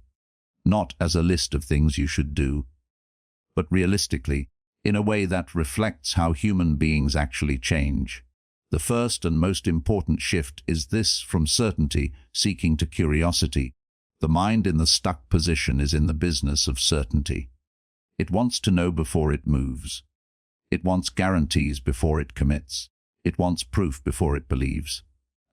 not as a list of things you should do, but realistically, in a way that reflects how human beings actually change. The first and most important shift is this: from certainty seeking to curiosity. The mind in the stuck position is in the business of certainty. It wants to know before it moves. It wants guarantees before it commits. It wants proof before it believes.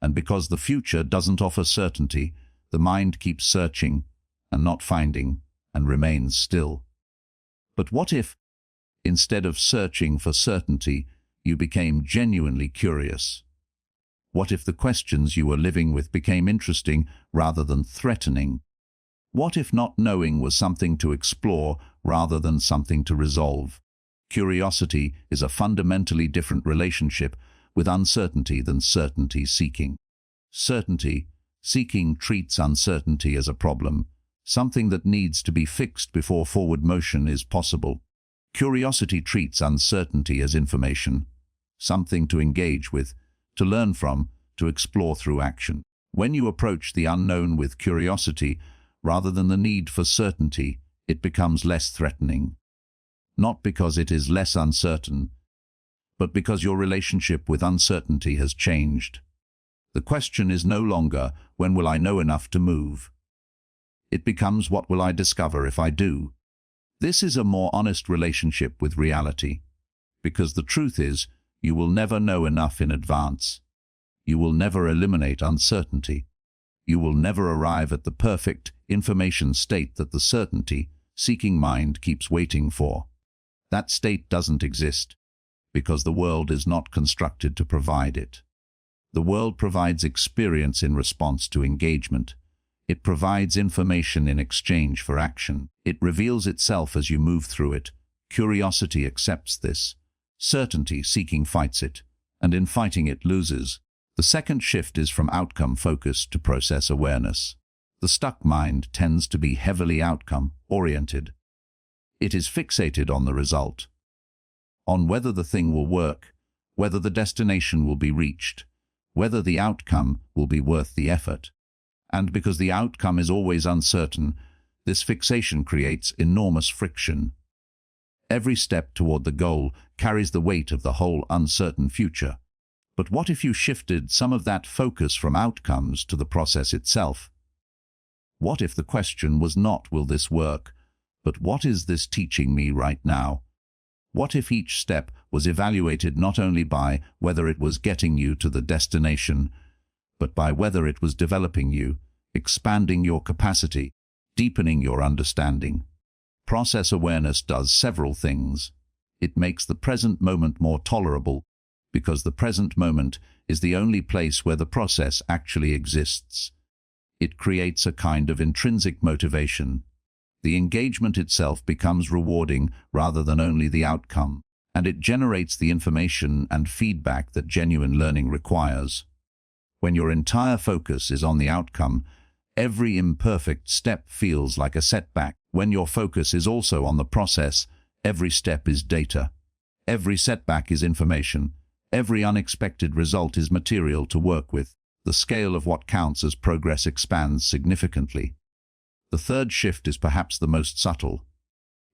And because the future doesn't offer certainty, the mind keeps searching and not finding and remains still. But what if, instead of searching for certainty, you became genuinely curious? What if the questions you were living with became interesting rather than threatening? What if not knowing was something to explore rather than something to resolve? Curiosity is a fundamentally different relationship with uncertainty than certainty seeking. Certainty seeking treats uncertainty as a problem, something that needs to be fixed before forward motion is possible. Curiosity treats uncertainty as information, something to engage with, to learn from, to explore through action. When you approach the unknown with curiosity rather than the need for certainty, it becomes less threatening. Not because it is less uncertain, but because your relationship with uncertainty has changed. The question is no longer, when will I know enough to move? It becomes, what will I discover if I do? This is a more honest relationship with reality, because the truth is, you will never know enough in advance. You will never eliminate uncertainty. You will never arrive at the perfect information state that the certainty-seeking mind keeps waiting for. That state doesn't exist, because the world is not constructed to provide it. The world provides experience in response to engagement. It provides information in exchange for action. It reveals itself as you move through it. Curiosity accepts this. Certainty-seeking fights it, and in fighting it loses. The second shift is from outcome focus to process awareness. The stuck mind tends to be heavily outcome-oriented. It is fixated on the result, on whether the thing will work, whether the destination will be reached, whether the outcome will be worth the effort. And because the outcome is always uncertain, this fixation creates enormous friction. Every step toward the goal carries the weight of the whole uncertain future. But what if you shifted some of that focus from outcomes to the process itself? What if the question was not, will this work, but what is this teaching me right now? What if each step was evaluated not only by whether it was getting you to the destination, but by whether it was developing you, expanding your capacity, deepening your understanding? Process awareness does several things. It makes the present moment more tolerable, because the present moment is the only place where the process actually exists. It creates a kind of intrinsic motivation. The engagement itself becomes rewarding rather than only the outcome, and it generates the information and feedback that genuine learning requires. When your entire focus is on the outcome, every imperfect step feels like a setback. When your focus is also on the process, every step is data. Every setback is information. Every unexpected result is material to work with. The scale of what counts as progress expands significantly. The third shift is perhaps the most subtle.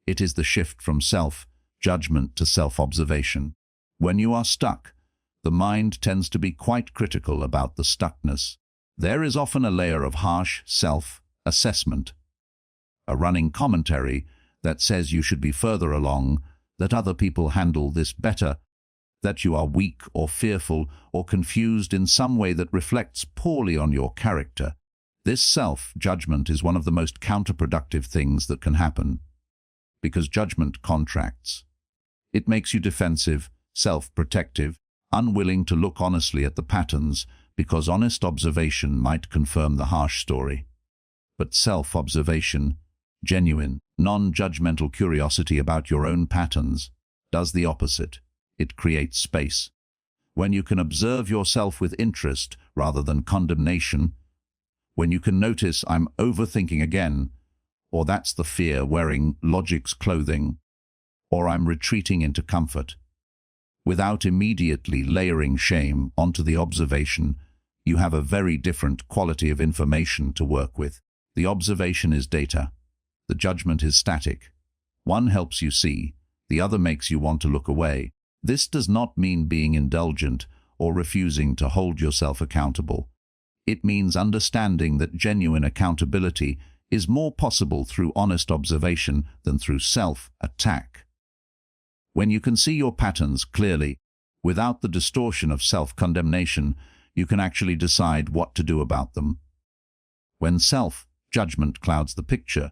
It is the shift from self-judgment to self-observation. When you are stuck, the mind tends to be quite critical about the stuckness. There is often a layer of harsh self-assessment, a running commentary that says you should be further along, that other people handle this better, that you are weak or fearful or confused in some way that reflects poorly on your character. This self-judgment is one of the most counterproductive things that can happen, because judgment contracts. It makes you defensive, self-protective, unwilling to look honestly at the patterns, because honest observation might confirm the harsh story. But self-observation, genuine, non-judgmental curiosity about your own patterns, does the opposite. It creates space. When you can observe yourself with interest rather than condemnation, when you can notice I'm overthinking again, or that's the fear wearing logic's clothing, or I'm retreating into comfort, without immediately layering shame onto the observation, you have a very different quality of information to work with. The observation is data. The judgment is static. One helps you see, the other makes you want to look away. This does not mean being indulgent or refusing to hold yourself accountable. It means understanding that genuine accountability is more possible through honest observation than through self-attack. When you can see your patterns clearly, without the distortion of self-condemnation, you can actually decide what to do about them. When self-judgment clouds the picture,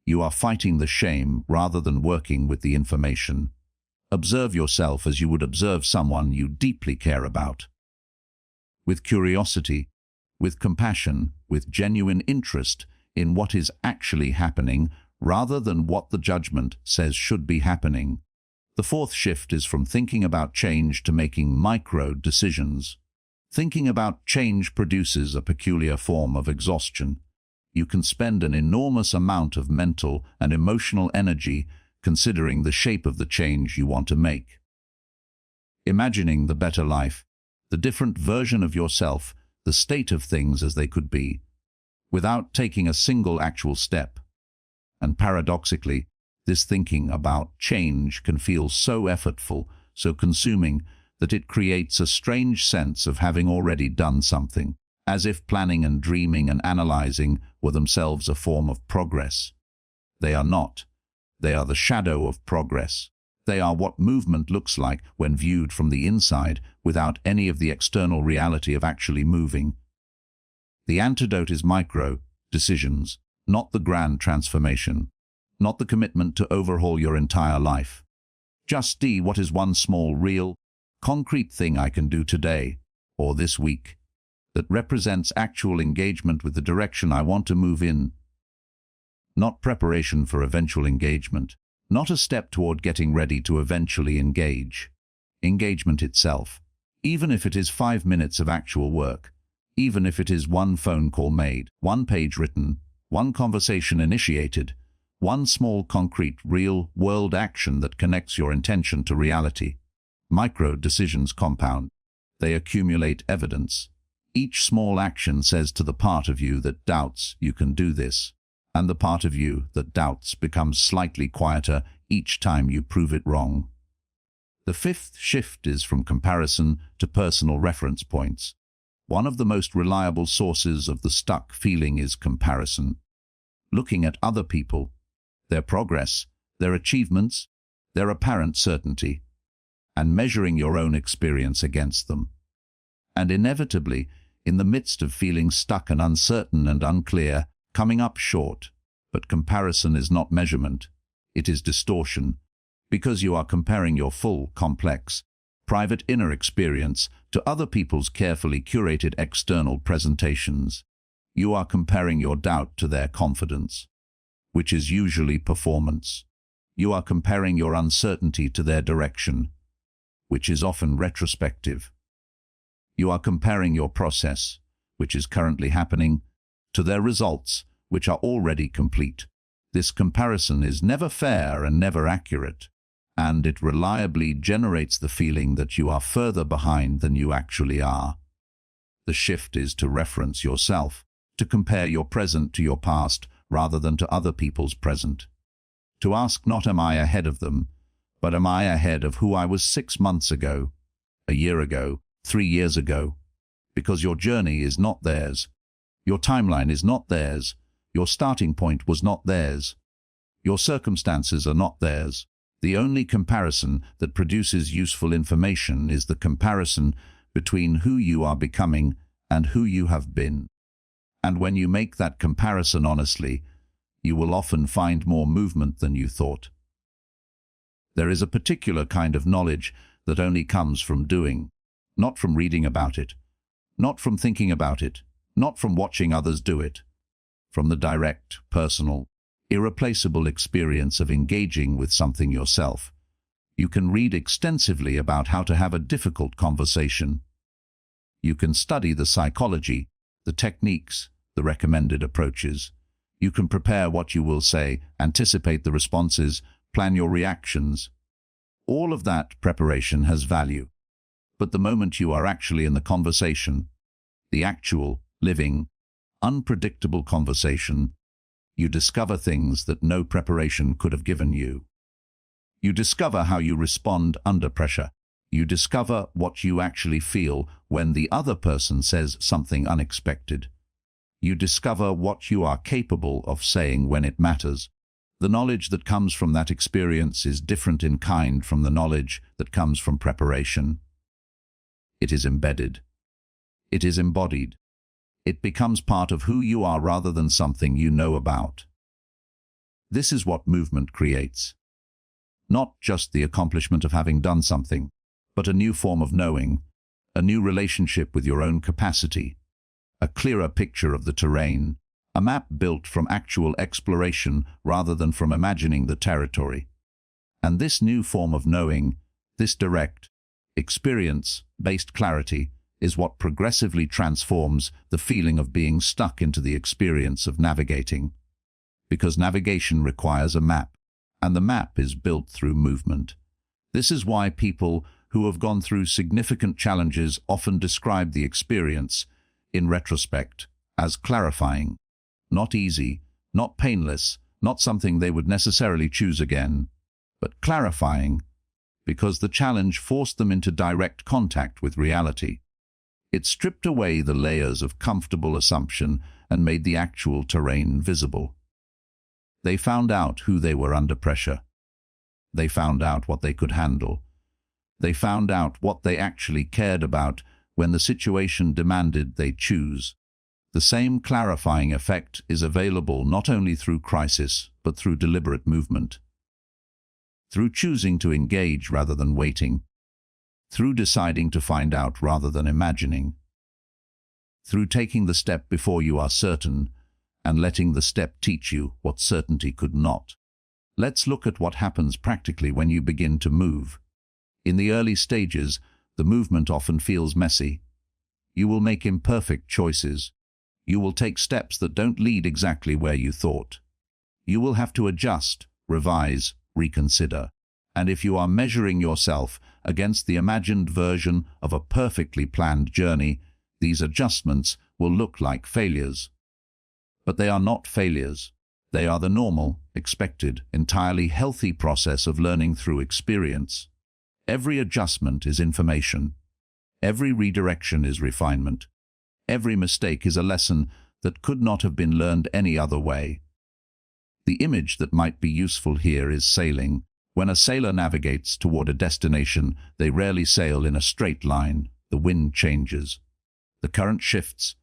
you are fighting the shame rather than working with the information. Observe yourself as you would observe someone you deeply care about. With curiosity, with compassion, with genuine interest in what is actually happening rather than what the judgment says should be happening. The fourth shift is from thinking about change to making micro-decisions. Thinking about change produces a peculiar form of exhaustion. You can spend an enormous amount of mental and emotional energy considering the shape of the change you want to make. Imagining the better life, the different version of yourself, the state of things as they could be, without taking a single actual step. And paradoxically, this thinking about change can feel so effortful, so consuming, that it creates a strange sense of having already done something, as if planning and dreaming and analyzing were themselves a form of progress. They are not. They are the shadow of progress. They are what movement looks like when viewed from the inside without any of the external reality of actually moving. The antidote is micro-decisions, not the grand transformation, not the commitment to overhaul your entire life. Just what is one small, real, concrete thing I can do today or this week that represents actual engagement with the direction I want to move in. Not preparation for eventual engagement, not a step toward getting ready to eventually engage. Engagement itself, even if it is 5 minutes of actual work, even if it is one phone call made, one page written, one conversation initiated, one small concrete real-world action that connects your intention to reality. Micro-decisions compound. They accumulate evidence. Each small action says to the part of you that doubts you can do this, and the part of you that doubts becomes slightly quieter each time you prove it wrong. The fifth shift is from comparison to personal reference points. One of the most reliable sources of the stuck feeling is comparison. Looking at other people, their progress, their achievements, their apparent certainty, and measuring your own experience against them. And inevitably, in the midst of feeling stuck and uncertain and unclear, coming up short. But comparison is not measurement, it is distortion, because you are comparing your full, complex, private inner experience to other people's carefully curated external presentations. You are comparing your doubt to their confidence, which is usually performance. You are comparing your uncertainty to their direction, which is often retrospective. You are comparing your process, which is currently happening, to their results, which are already complete. This comparison is never fair and never accurate, and it reliably generates the feeling that you are further behind than you actually are. The shift is to reference yourself, to compare your present to your past rather than to other people's present. To ask not am I ahead of them, but am I ahead of who I was 6 months ago, a year ago, 3 years ago? Because your journey is not theirs. Your timeline is not theirs. Your starting point was not theirs. Your circumstances are not theirs. The only comparison that produces useful information is the comparison between who you are becoming and who you have been. And when you make that comparison honestly, you will often find more movement than you thought. There is a particular kind of knowledge that only comes from doing, not from reading about it, not from thinking about it, not from watching others do it, from the direct, personal, irreplaceable experience of engaging with something yourself. You can read extensively about how to have a difficult conversation. You can study the psychology, the techniques, the recommended approaches. You can prepare what you will say, anticipate the responses, plan your reactions. All of that preparation has value. But the moment you are actually in the conversation, the actual, living, unpredictable conversation, you discover things that no preparation could have given you. You discover how you respond under pressure. You discover what you actually feel when the other person says something unexpected. You discover what you are capable of saying when it matters. The knowledge that comes from that experience is different in kind from the knowledge that comes from preparation. It is embedded. It is embodied. It becomes part of who you are rather than something you know about. This is what movement creates. Not just the accomplishment of having done something, but a new form of knowing, a new relationship with your own capacity, a clearer picture of the terrain, a map built from actual exploration rather than from imagining the territory. And this new form of knowing, this direct, experience-based clarity, is what progressively transforms the feeling of being stuck into the experience of navigating. Because navigation requires a map, and the map is built through movement. This is why people who have gone through significant challenges often describe the experience, in retrospect, as clarifying. Not easy, not painless, not something they would necessarily choose again, but clarifying, because the challenge forced them into direct contact with reality. It stripped away the layers of comfortable assumption and made the actual terrain visible. They found out who they were under pressure. They found out what they could handle. They found out what they actually cared about when the situation demanded they choose. The same clarifying effect is available not only through crisis, but through deliberate movement. Through choosing to engage rather than waiting. Through deciding to find out rather than imagining. Through taking the step before you are certain, and letting the step teach you what certainty could not. Let's look at what happens practically when you begin to move. In the early stages, the movement often feels messy. You will make imperfect choices. You will take steps that don't lead exactly where you thought. You will have to adjust, revise, reconsider. And if you are measuring yourself against the imagined version of a perfectly planned journey, these adjustments will look like failures. But they are not failures. They are the normal, expected, entirely healthy process of learning through experience. Every adjustment is information. Every redirection is refinement. Every mistake is a lesson that could not have been learned any other way. The image that might be useful here is sailing. When a sailor navigates toward a destination, they rarely sail in a straight line. The wind changes. The current shifts.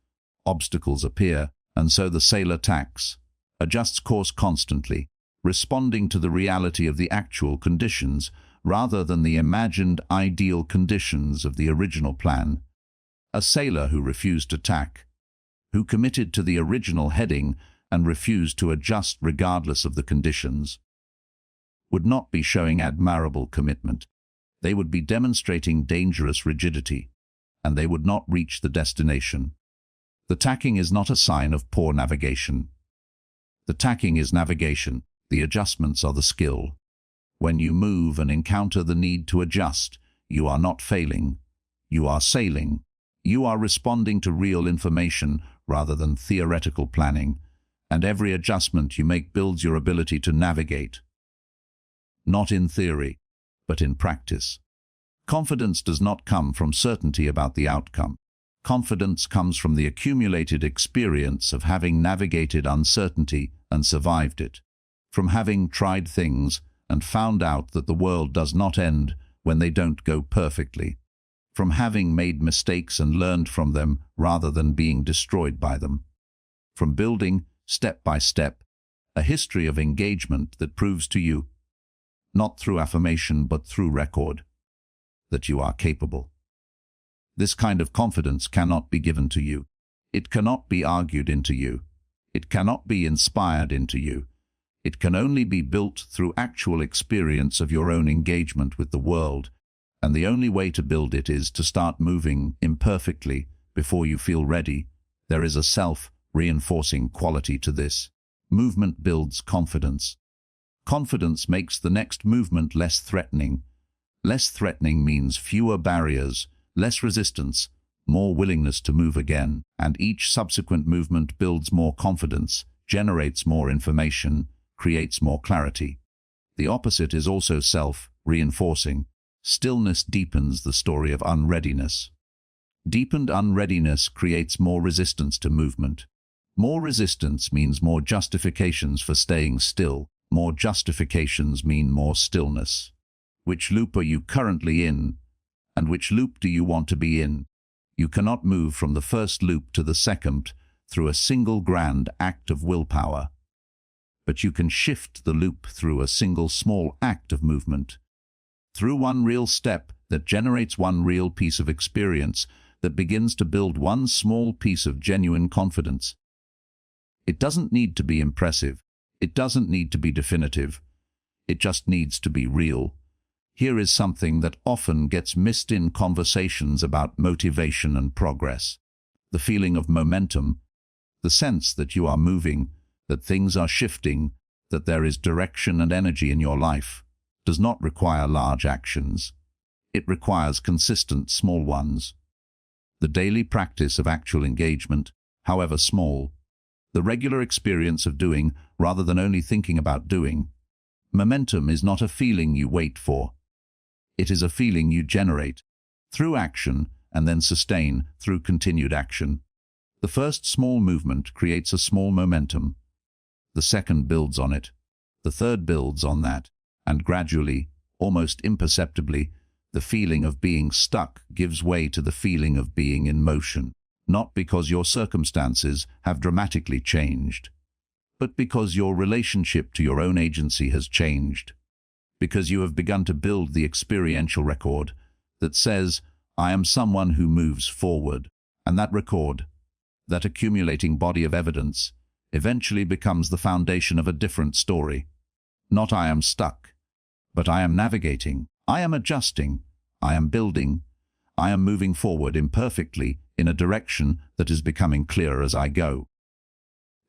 Obstacles appear, and so the sailor tacks, adjusts course constantly, responding to the reality of the actual conditions rather than the imagined ideal conditions of the original plan. A sailor who refused to tack, who committed to the original heading and refused to adjust regardless of the conditions, would not be showing admirable commitment. They would be demonstrating dangerous rigidity, and they would not reach the destination. The tacking is not a sign of poor navigation. The tacking is navigation. The adjustments are the skill. When you move and encounter the need to adjust, you are not failing. You are sailing. You are responding to real information rather than theoretical planning, and every adjustment you make builds your ability to navigate. Not in theory, but in practice. Confidence does not come from certainty about the outcome. Confidence comes from the accumulated experience of having navigated uncertainty and survived it, from having tried things and found out that the world does not end when they don't go perfectly, from having made mistakes and learned from them rather than being destroyed by them, from building, step by step, a history of engagement that proves to you, not through affirmation but through record, that you are capable. This kind of confidence cannot be given to you. It cannot be argued into you. It cannot be inspired into you. It can only be built through actual experience of your own engagement with the world, and the only way to build it is to start moving imperfectly before you feel ready. There is a self-reinforcing quality to this. Movement builds confidence. Confidence makes the next movement less threatening. Less threatening means fewer barriers, less resistance, more willingness to move again, and each subsequent movement builds more confidence, generates more information, creates more clarity. The opposite is also self-reinforcing. Stillness deepens the story of unreadiness. Deepened unreadiness creates more resistance to movement. More resistance means more justifications for staying still. More justifications mean more stillness. Which loop are you currently in? And which loop do you want to be in? You cannot move from the first loop to the second through a single grand act of willpower. But you can shift the loop through a single small act of movement. Through one real step that generates one real piece of experience that begins to build one small piece of genuine confidence. It doesn't need to be impressive. It doesn't need to be definitive. It just needs to be real. Here is something that often gets missed in conversations about motivation and progress. The feeling of momentum, the sense that you are moving, that things are shifting, that there is direction and energy in your life, does not require large actions. It requires consistent small ones. The daily practice of actual engagement, however small, the regular experience of doing rather than only thinking about doing. Momentum is not a feeling you wait for. It is a feeling you generate through action and then sustain through continued action. The first small movement creates a small momentum. The second builds on it. The third builds on that. And gradually, almost imperceptibly, the feeling of being stuck gives way to the feeling of being in motion. Not because your circumstances have dramatically changed, but because your relationship to your own agency has changed. Because you have begun to build the experiential record that says, I am someone who moves forward. And that record, that accumulating body of evidence, eventually becomes the foundation of a different story. Not I am stuck, but I am navigating, I am adjusting, I am building, I am moving forward imperfectly in a direction that is becoming clearer as I go.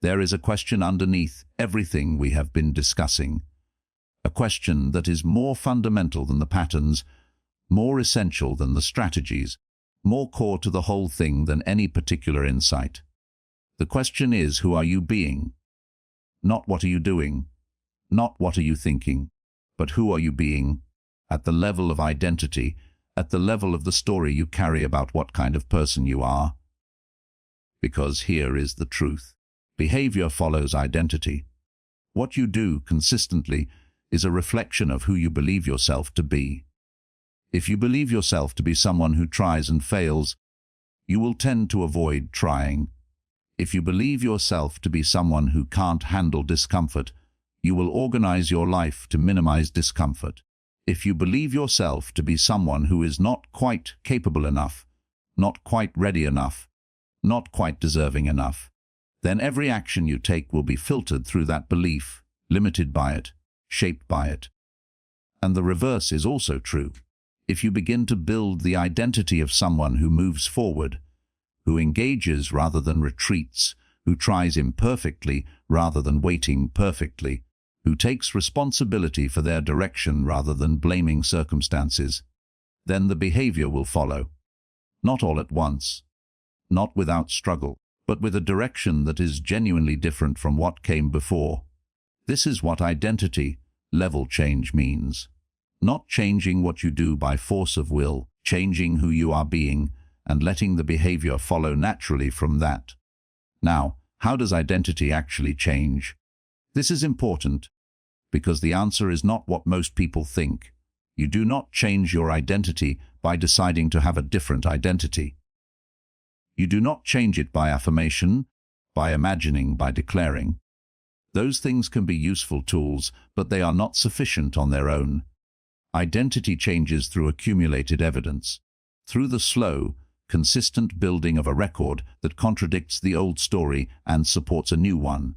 There is a question underneath everything we have been discussing. A question that is more fundamental than the patterns, more essential than the strategies, more core to the whole thing than any particular insight. The question is, who are you being? Not what are you doing, not what are you thinking, but who are you being, at the level of identity, at the level of the story you carry about what kind of person you are. Because here is the truth. Behavior follows identity. What you do consistently is a reflection of who you believe yourself to be. If you believe yourself to be someone who tries and fails, you will tend to avoid trying. If you believe yourself to be someone who can't handle discomfort, you will organize your life to minimize discomfort. If you believe yourself to be someone who is not quite capable enough, not quite ready enough, not quite deserving enough, then every action you take will be filtered through that belief, limited by it, shaped by it. And the reverse is also true. If you begin to build the identity of someone who moves forward, who engages rather than retreats, who tries imperfectly rather than waiting perfectly, who takes responsibility for their direction rather than blaming circumstances, then the behavior will follow. Not all at once, not without struggle, but with a direction that is genuinely different from what came before. This is what identity level change means. Not changing what you do by force of will, changing who you are being, and letting the behavior follow naturally from that. Now, how does identity actually change? This is important, because the answer is not what most people think. You do not change your identity by deciding to have a different identity. You do not change it by affirmation, by imagining, by declaring. Those things can be useful tools, but they are not sufficient on their own. Identity changes through accumulated evidence, through the slow, consistent building of a record that contradicts the old story and supports a new one.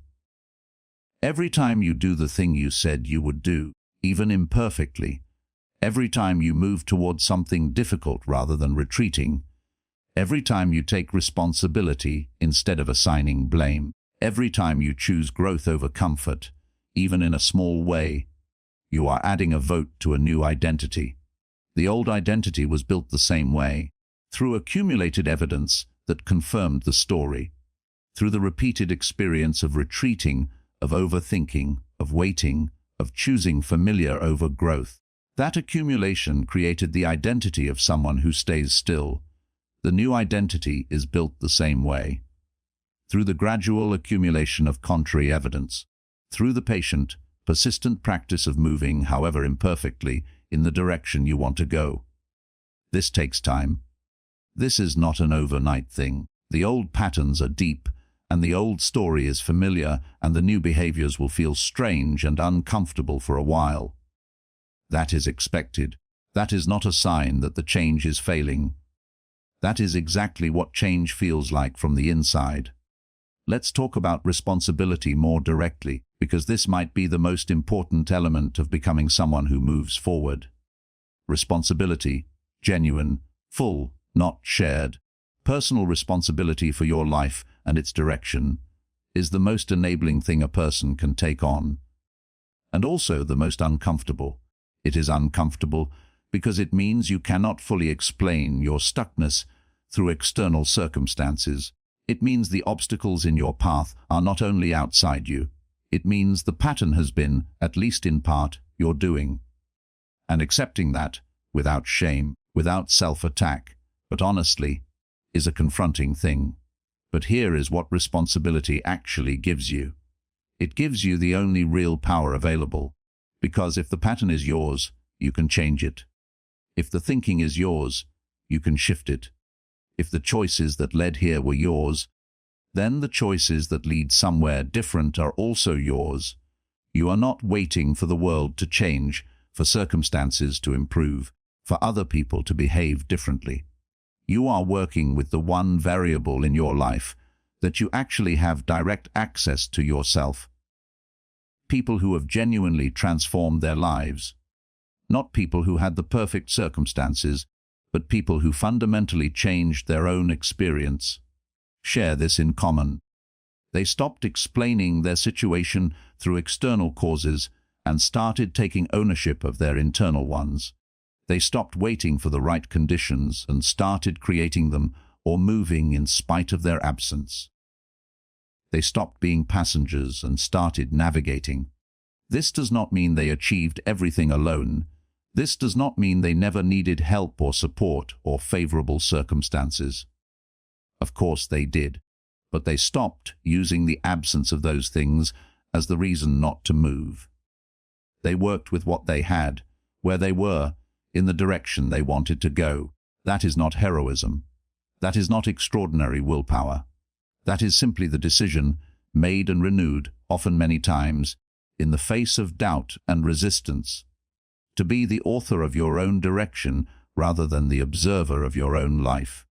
Every time you do the thing you said you would do, even imperfectly, every time you move towards something difficult rather than retreating, every time you take responsibility instead of assigning blame, every time you choose growth over comfort, even in a small way, you are adding a vote to a new identity. The old identity was built the same way, through accumulated evidence that confirmed the story, through the repeated experience of retreating, of overthinking, of waiting, of choosing familiar over growth. That accumulation created the identity of someone who stays still. The new identity is built the same way, through the gradual accumulation of contrary evidence, through the patient, persistent practice of moving, however imperfectly, in the direction you want to go. This takes time. This is not an overnight thing. The old patterns are deep, and the old story is familiar, and the new behaviors will feel strange and uncomfortable for a while. That is expected. That is not a sign that the change is failing. That is exactly what change feels like from the inside. Let's talk about responsibility more directly, because this might be the most important element of becoming someone who moves forward. Responsibility, genuine, full, not shared. Personal responsibility for your life and its direction is the most enabling thing a person can take on, and also the most uncomfortable. It is uncomfortable because it means you cannot fully explain your stuckness through external circumstances. It means the obstacles in your path are not only outside you. It means the pattern has been, at least in part, your doing. And accepting that, without shame, without self-attack, but honestly, is a confronting thing. But here is what responsibility actually gives you. It gives you the only real power available, because if the pattern is yours, you can change it. If the thinking is yours, you can shift it. If the choices that led here were yours, then the choices that lead somewhere different are also yours. You are not waiting for the world to change, for circumstances to improve, for other people to behave differently. You are working with the one variable in your life that you actually have direct access to yourself. People who have genuinely transformed their lives. Not people who had the perfect circumstances, but people who fundamentally changed their own experience, share this in common. They stopped explaining their situation through external causes and started taking ownership of their internal ones. They stopped waiting for the right conditions and started creating them or moving in spite of their absence. They stopped being passengers and started navigating. This does not mean they achieved everything alone. This does not mean they never needed help or support or favorable circumstances. Of course they did, but they stopped using the absence of those things as the reason not to move. They worked with what they had, where they were, in the direction they wanted to go. That is not heroism. That is not extraordinary willpower. That is simply the decision, made and renewed, often many times, in the face of doubt and resistance, to be the author of your own direction rather than the observer of your own life.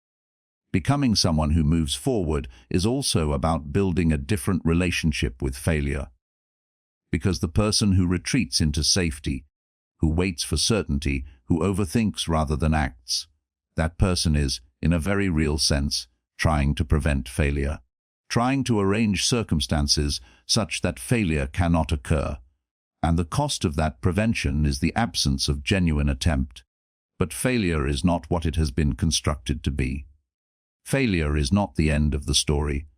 Becoming someone who moves forward is also about building a different relationship with failure. Because the person who retreats into safety, who waits for certainty, who overthinks rather than acts, that person is, in a very real sense, trying to prevent failure, trying to arrange circumstances such that failure cannot occur. And the cost of that prevention is the absence of genuine attempt. But failure is not what it has been constructed to be. Failure is not the end of the story.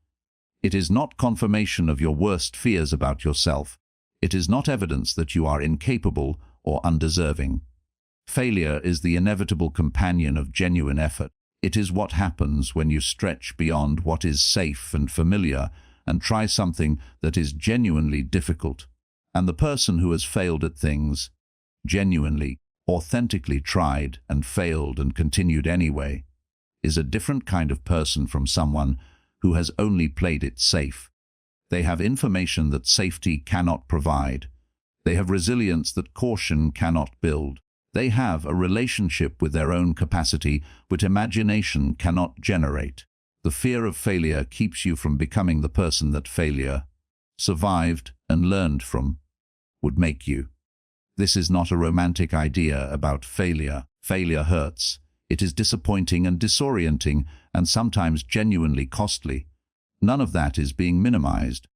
It is not confirmation of your worst fears about yourself. It is not evidence that you are incapable or undeserving. Failure is the inevitable companion of genuine effort. It is what happens when you stretch beyond what is safe and familiar and try something that is genuinely difficult. And the person who has failed at things, genuinely, authentically tried and failed and continued anyway, is a different kind of person from someone who has only played it safe. They have information that safety cannot provide. They have resilience that caution cannot build. They have a relationship with their own capacity which imagination cannot generate. The fear of failure keeps you from becoming the person that failure, survived and learned from, would make you. This is not a romantic idea about failure. Failure hurts. It is disappointing and disorienting and sometimes genuinely costly. None of that is being minimized,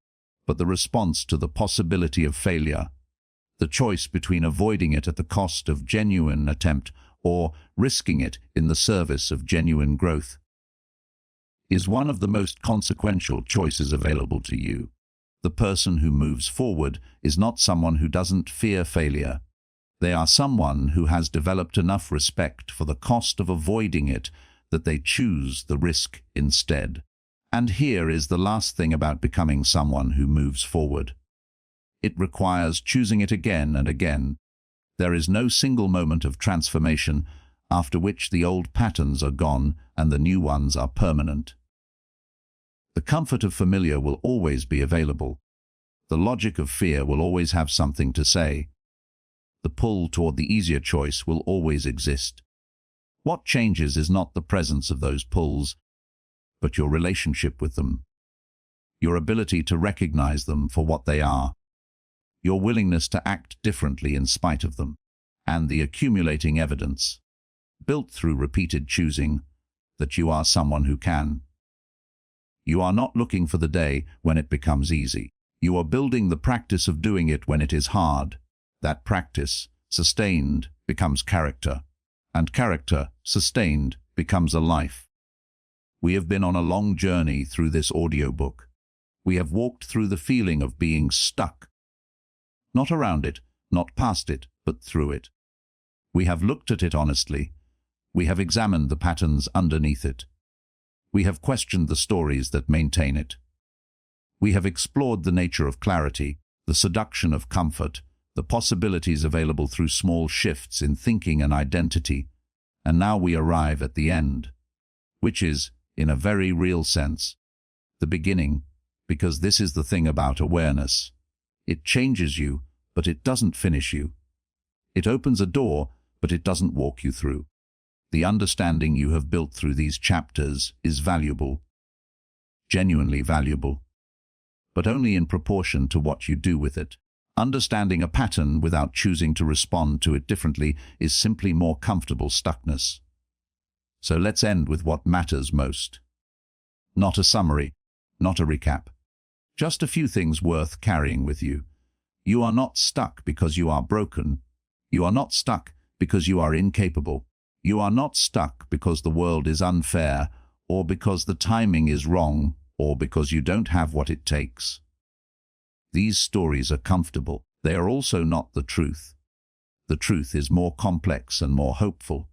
but the response to the possibility of failure, the choice between avoiding it at the cost of genuine attempt or risking it in the service of genuine growth, is one of the most consequential choices available to you. The person who moves forward is not someone who doesn't fear failure. They are someone who has developed enough respect for the cost of avoiding it that they choose the risk instead. And here is the last thing about becoming someone who moves forward. It requires choosing it again and again. There is no single moment of transformation after which the old patterns are gone and the new ones are permanent. The comfort of familiar will always be available. The logic of fear will always have something to say. The pull toward the easier choice will always exist. What changes is not the presence of those pulls, but your relationship with them, your ability to recognize them for what they are, your willingness to act differently in spite of them, and the accumulating evidence, built through repeated choosing, that you are someone who can. You are not looking for the day when it becomes easy. You are building the practice of doing it when it is hard. That practice, sustained, becomes character, and character, sustained, becomes a life. We have been on a long journey through this audiobook. We have walked through the feeling of being stuck. Not around it, not past it, but through it. We have looked at it honestly. We have examined the patterns underneath it. We have questioned the stories that maintain it. We have explored the nature of clarity, the seduction of comfort, the possibilities available through small shifts in thinking and identity, and now we arrive at the end, which is, in a very real sense, the beginning, because this is the thing about awareness. It changes you, but it doesn't finish you. It opens a door, but it doesn't walk you through. The understanding you have built through these chapters is valuable, genuinely valuable, but only in proportion to what you do with it. Understanding a pattern without choosing to respond to it differently is simply more comfortable stuckness. So let's end with what matters most. Not a summary, not a recap. Just a few things worth carrying with you. You are not stuck because you are broken. You are not stuck because you are incapable. You are not stuck because the world is unfair, or because the timing is wrong, or because you don't have what it takes. These stories are comfortable. They are also not the truth. The truth is more complex and more hopeful.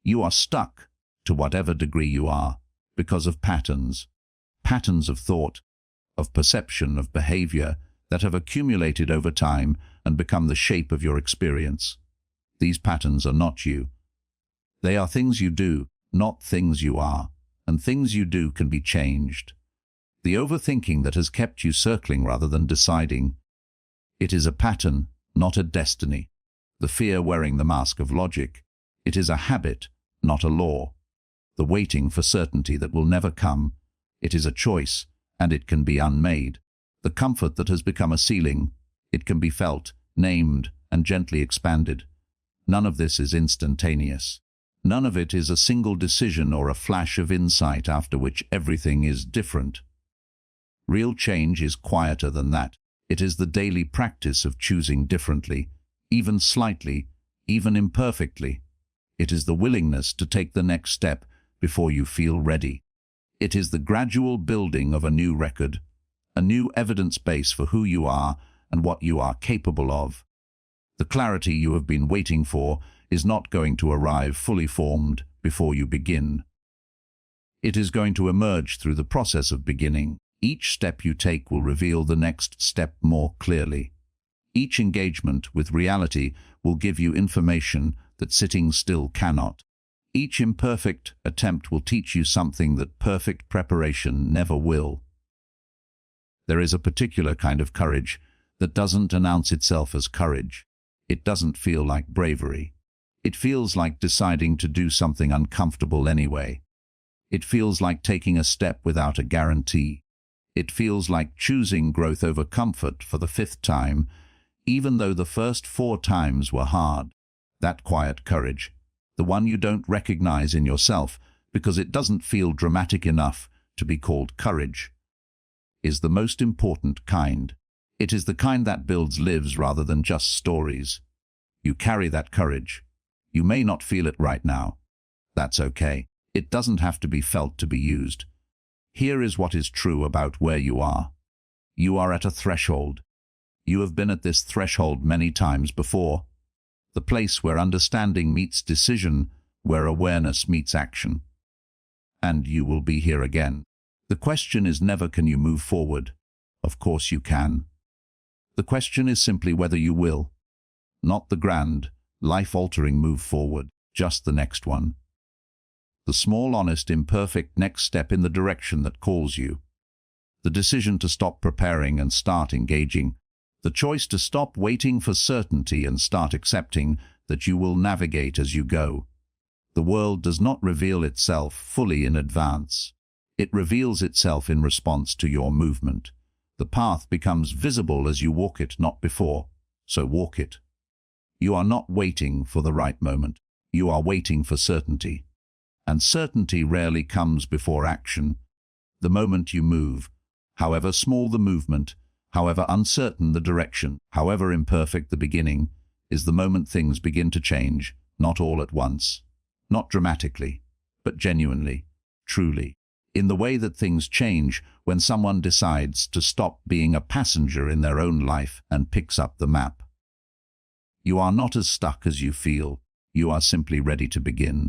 You are stuck, to whatever degree you are, because of patterns of thought, of perception, of behavior that have accumulated over time and become the shape of your experience. These patterns are not you. They are things you do, not things you are, and things you do can be changed. The overthinking that has kept you circling rather than deciding. It is a pattern, not a destiny. The fear wearing the mask of logic. It is a habit, not a law. The waiting for certainty that will never come. It is a choice, and it can be unmade. The comfort that has become a ceiling. It can be felt, named, and gently expanded. None of this is instantaneous. None of it is a single decision or a flash of insight after which everything is different. Real change is quieter than that. It is the daily practice of choosing differently, even slightly, even imperfectly. It is the willingness to take the next step before you feel ready. It is the gradual building of a new record, a new evidence base for who you are and what you are capable of. The clarity you have been waiting for is not going to arrive fully formed before you begin. It is going to emerge through the process of beginning. Each step you take will reveal the next step more clearly. Each engagement with reality will give you information that sitting still cannot. Each imperfect attempt will teach you something that perfect preparation never will. There is a particular kind of courage that doesn't announce itself as courage. It doesn't feel like bravery. It feels like deciding to do something uncomfortable anyway. It feels like taking a step without a guarantee. It feels like choosing growth over comfort for the 5th time, even though the first 4 times were hard. That quiet courage, the one you don't recognize in yourself because it doesn't feel dramatic enough to be called courage, is the most important kind. It is the kind that builds lives rather than just stories. You carry that courage. You may not feel it right now. That's okay. It doesn't have to be felt to be used. Here is what is true about where you are. You are at a threshold. You have been at this threshold many times before. The place where understanding meets decision, where awareness meets action. And you will be here again. The question is never can you move forward. Of course you can. The question is simply whether you will. Not the grand, life-altering move forward, just the next one. The small, honest, imperfect next step in the direction that calls you. The decision to stop preparing and start engaging. The choice to stop waiting for certainty and start accepting that you will navigate as you go. The world does not reveal itself fully in advance. It reveals itself in response to your movement. The path becomes visible as you walk it, not before. So walk it. You are not waiting for the right moment. You are waiting for certainty. And certainty rarely comes before action. The moment you move, however small the movement, however uncertain the direction, however imperfect the beginning, is the moment things begin to change, not all at once, not dramatically, but genuinely, truly, in the way that things change when someone decides to stop being a passenger in their own life and picks up the map. You are not as stuck as you feel. You are simply ready to begin.